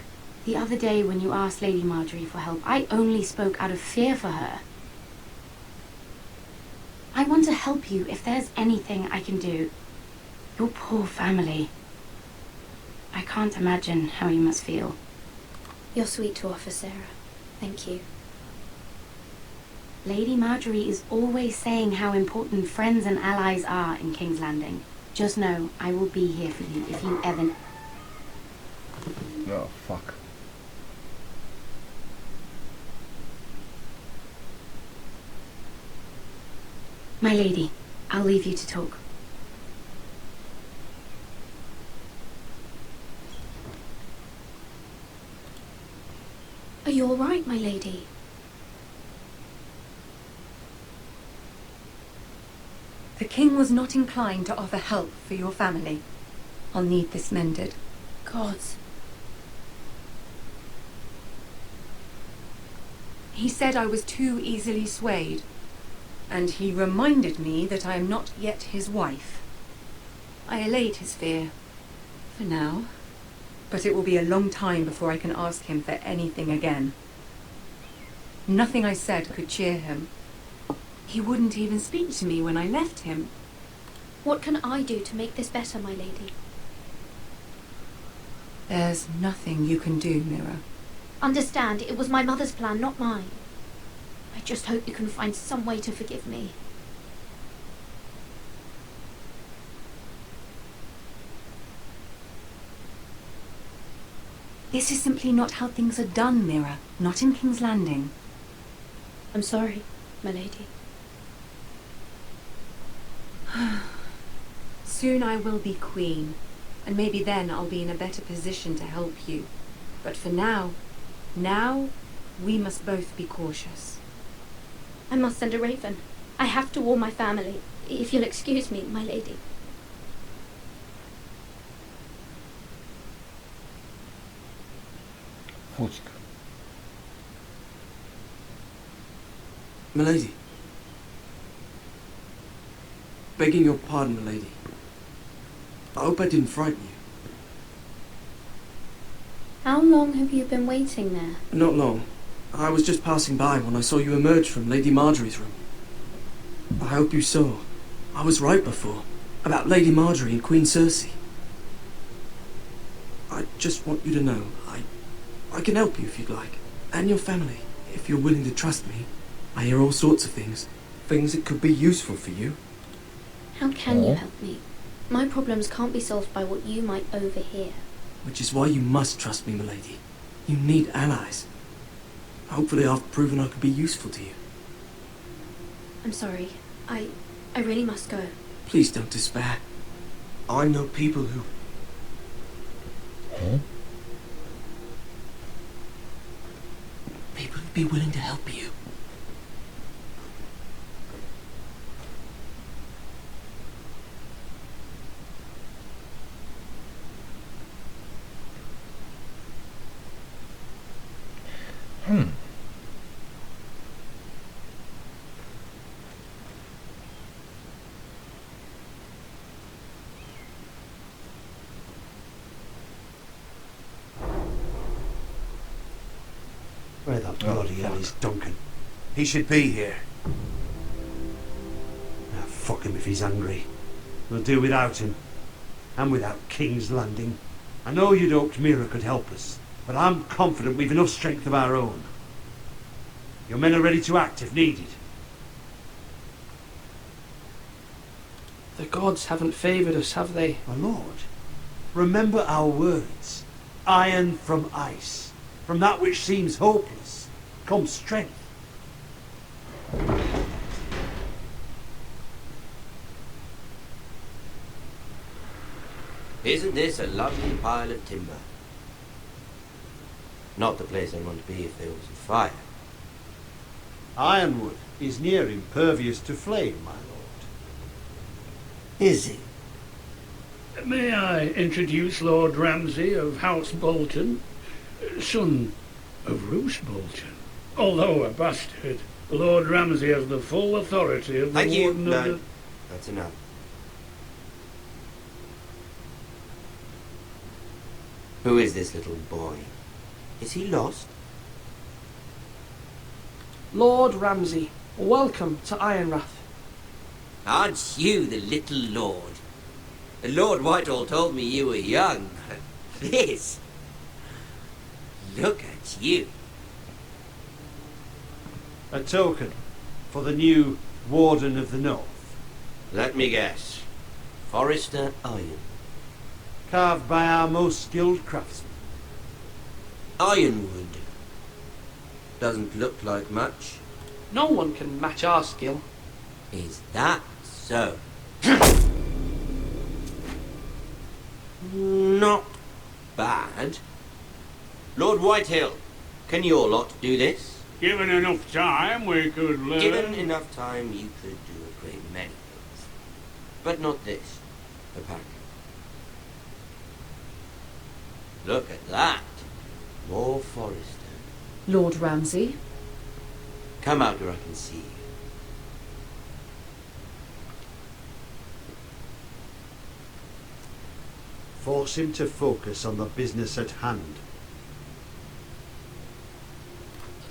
The other day when you asked Lady Marjorie for help, I only spoke out of fear for her. I want to help you if there's anything I can do. Your poor family. I can't imagine how you must feel. You're sweet to offer, Sarah. Thank you. Lady Marjorie is always saying how important friends and allies are in King's Landing. Just know I will be here for you if you ever... Oh, fuck. My lady, I'll leave you to talk. Are you all right, my lady? The king was not inclined to offer help for your family. I'll need this mended. Gods. He said I was too easily swayed, and he reminded me that I am not yet his wife. I allayed his fear, for now, but it will be a long time before I can ask him for anything again. Nothing I said could cheer him. He wouldn't even speak to me when I left him. What can I do to make this better, my lady? There's nothing you can do, Mira. Understand, it was my mother's plan, not mine. I just hope you can find some way to forgive me. This is simply not how things are done, Mira. Not in King's Landing. I'm sorry, my lady. Soon I will be queen, and maybe then I'll be in a better position to help you. But for now, we must both be cautious. I must send a raven. I have to warn my family. If you'll excuse me, my lady. Milady. Begging your pardon, milady. I hope I didn't frighten you. How long have you been waiting there? Not long. I was just passing by when I saw you emerge from Lady Marjorie's room. I hope you saw. I was right before. About Lady Marjorie and Queen Cersei. I just want you to know, I can help you if you'd like. And your family, if you're willing to trust me. I hear all sorts of things. Things that could be useful for you. How can you help me? My problems can't be solved by what you might overhear. Which is why you must trust me, milady. You need allies. Hopefully I've proven I could be useful to you. I'm sorry. I really must go. Please don't despair. I know people who... People who'd be willing to help you. Where the bloody hell is Duncan? He should be here. Ah, fuck him if he's hungry. We'll do without him. And without King's Landing. I know you'd hoped Mira could help us. but I'm confident we've enough strength of our own. Your men are ready to act if needed. The gods haven't favoured us, have they? My lord, remember our words. Iron from ice. From that which seems hopeless comes strength. Isn't this a lovely pile of timber? Not the place I'd want to be if there was a fire. Ironwood is near impervious to flame, my lord. Is it? May I introduce Lord Ramsay of House Bolton, son of Roose Bolton. Although a bastard, Lord Ramsay has the full authority of the Thank you. Warden of No, the... that's enough. Who is this little boy? Is he lost? Lord Ramsay, welcome to Ironrath. Aren't you the little lord? Lord Whitehall told me you were young. This. Look at you. A token for the new Warden of the North. Let me guess. Forrester Iron. Carved by our most skilled craftsmen. Ironwood. Doesn't look like much. No one can match our skill. Is that so? Not bad. Lord Whitehill, can your lot do this? Given enough time, we could learn. Given enough time, you could do a great many things. But not this, apparently. Look at that. More Forrester. Lord Ramsay? Come out where I can see you. Force him to focus on the business at hand.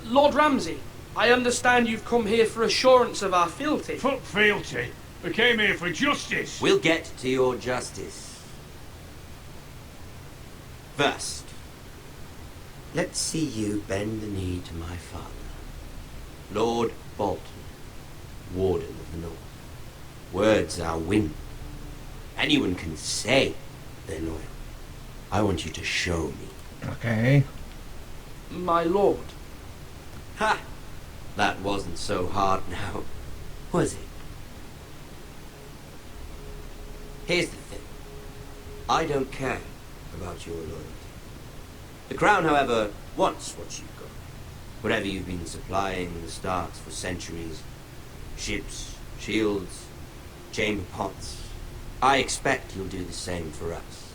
Lord Ramsay, I understand you've come here for assurance of our fealty. Fuck fealty. We came here for justice. We'll get to your justice. First, let's see you bend the knee to my father, Lord Bolton, Warden of the North. Words are wind. Anyone can say they're loyal. I want you to show me. Okay. My lord. Ha! That wasn't so hard now, was it? Here's the thing. I don't care about your loyalty. The Crown, however, wants what you've got. Whatever you've been supplying the Starks for centuries. Ships, shields, chamber pots. I expect you'll do the same for us.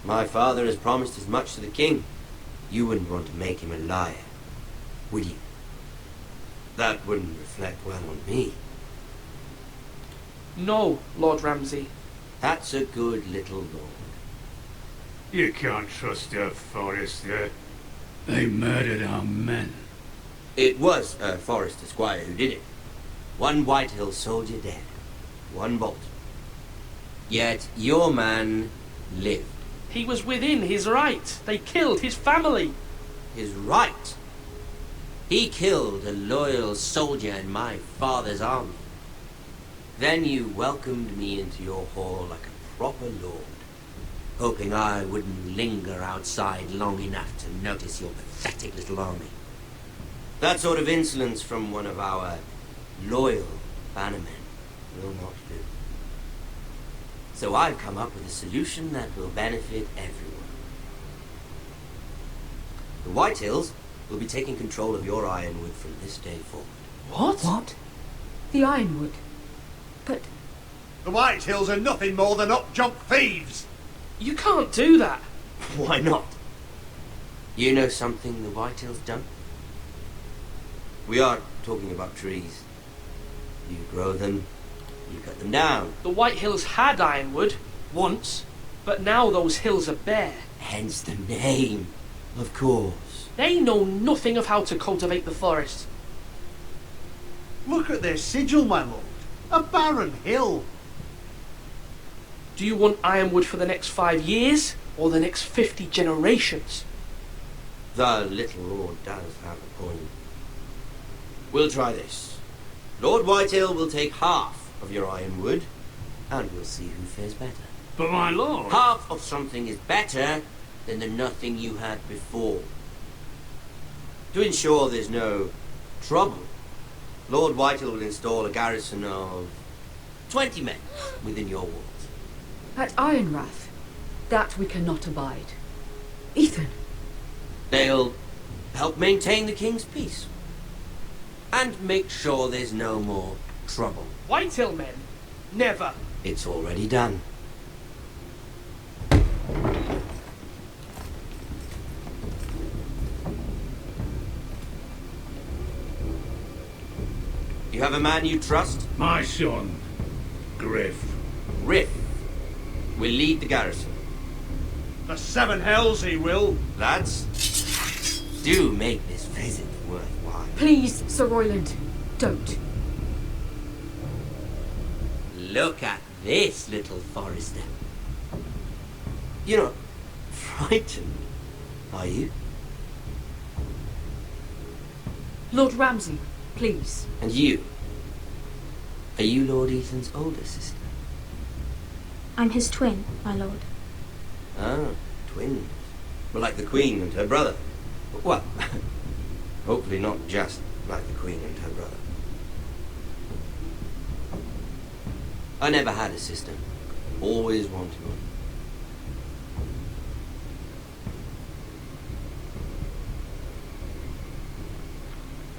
My father has promised as much to the king. You wouldn't want to make him a liar, would you? That wouldn't reflect well on me. No, Lord Ramsay. That's a good little lord. You can't trust her, Forrester. They murdered our men. It was a Forrester squire who did it. One Whitehill soldier dead. One Bolton. Yet your man lived. He was within his right. They killed his family. His right? He killed a loyal soldier in my father's army. Then you welcomed me into your hall like a proper lord, hoping I wouldn't linger outside long enough to notice your pathetic little army. That sort of insolence from one of our loyal bannermen will not do. So I've come up with a solution that will benefit everyone. The Whitehills will be taking control of your ironwood from this day forward. What? The Ironwood? But... The Whitehills are nothing more than up-jump thieves! You can't do that! Why not? You know something the Whitehills don't? We aren't talking about trees. You grow them, you cut them down. The Whitehills had ironwood, once, but now those hills are bare. Hence the name, of course. They know nothing of how to cultivate the forest. Look at their sigil, my lord. A barren hill. Do you want ironwood for the next 5 years, or the next 50 generations? The little lord does have a point. We'll try this. Lord Whitehill will take half of your ironwood, and we'll see who fares better. But my lord... Half of something is better than the nothing you had before. To ensure there's no trouble, Lord Whitehill will install a garrison of 20 men within your walls. At Ironrath, that we cannot abide. Ethan! They'll help maintain the king's peace. And make sure there's no more trouble. Whitehill men? Never. It's already done. You have a man you trust? My son, Griff. Griff will lead the garrison. The seven hells he will. Lads, do make this visit worthwhile. Please, Sir Royland, don't. Look at this, little Forester. You're not frightened, are you? Lord Ramsay, please. And you? Are you Lord Ethan's older sister? I'm his twin, my lord. Ah, twins. Well, like the Queen and her brother. Well, hopefully not just like the Queen and her brother. I never had a sister. Always wanted one.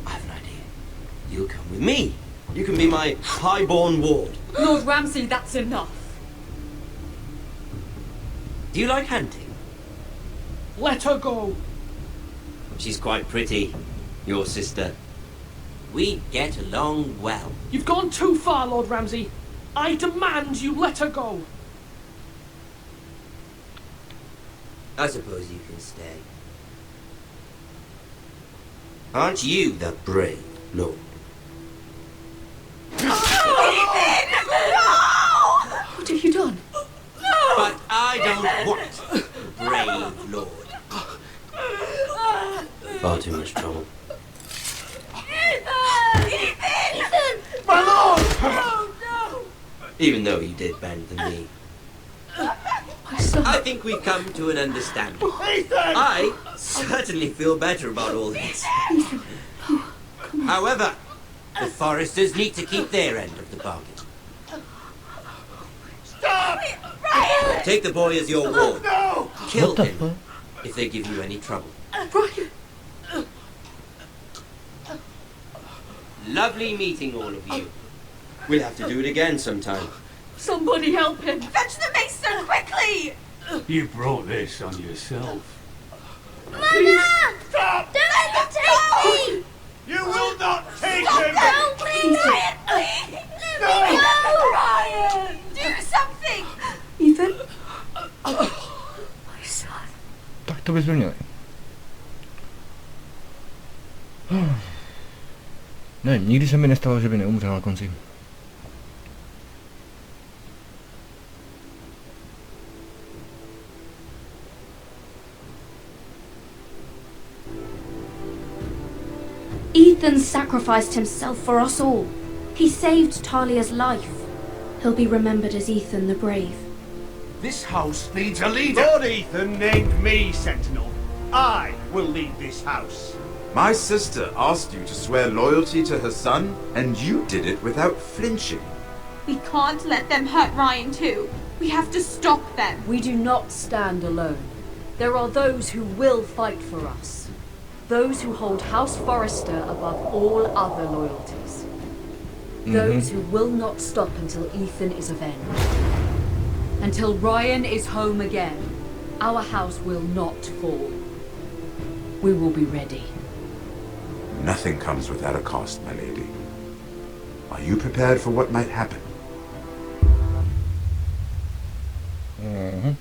I have an idea. You'll come with me. You can be my highborn ward. Lord Ramsay, that's enough. Do you like hunting? Let her go. She's quite pretty, your sister. We get along well. You've gone too far, Lord Ramsay. I demand you let her go. I suppose you can stay. Aren't you the brave lord? What have you done? But I don't want a brave lord. Far too much trouble. Ethan! My lord! Oh, no! Even though you did bend the knee. My son. I think we've come to an understanding. Ethan! I certainly feel better about all this. However, the Foresters need to keep their end of the bargain. Stop! Ryan! Take the boy as your ward. No! Kill him if they give you any trouble. Ryan! Lovely meeting all of you. We'll have to do it again sometime. Somebody help him! Fetch the mason quickly! You brought this on yourself. Mama! Stop! Don't let him take me! You will not take Stop! him! No, please! Ryan, please! Let me go! Ryan! Do something! Ethan? My son. Tak to bychom měli. Nevím, nikdy se mi nestalo, že by neumřel na konci. Ethan sacrificed himself for us all. He saved Talia's life. He'll be remembered as Ethan the Brave. This house needs a leader. Lord Ethan named me Sentinel. I will lead this house. My sister asked you to swear loyalty to her son, and you did it without flinching. We can't let them hurt Ryan too. We have to stop them. We do not stand alone. There are those who will fight for us. Those who hold House Forrester above all other loyalties. Those who will not stop until Ethan is avenged. Until Ryan is home again, our house will not fall. We will be ready. Nothing comes without a cost, my lady. Are you prepared for what might happen? Mhm.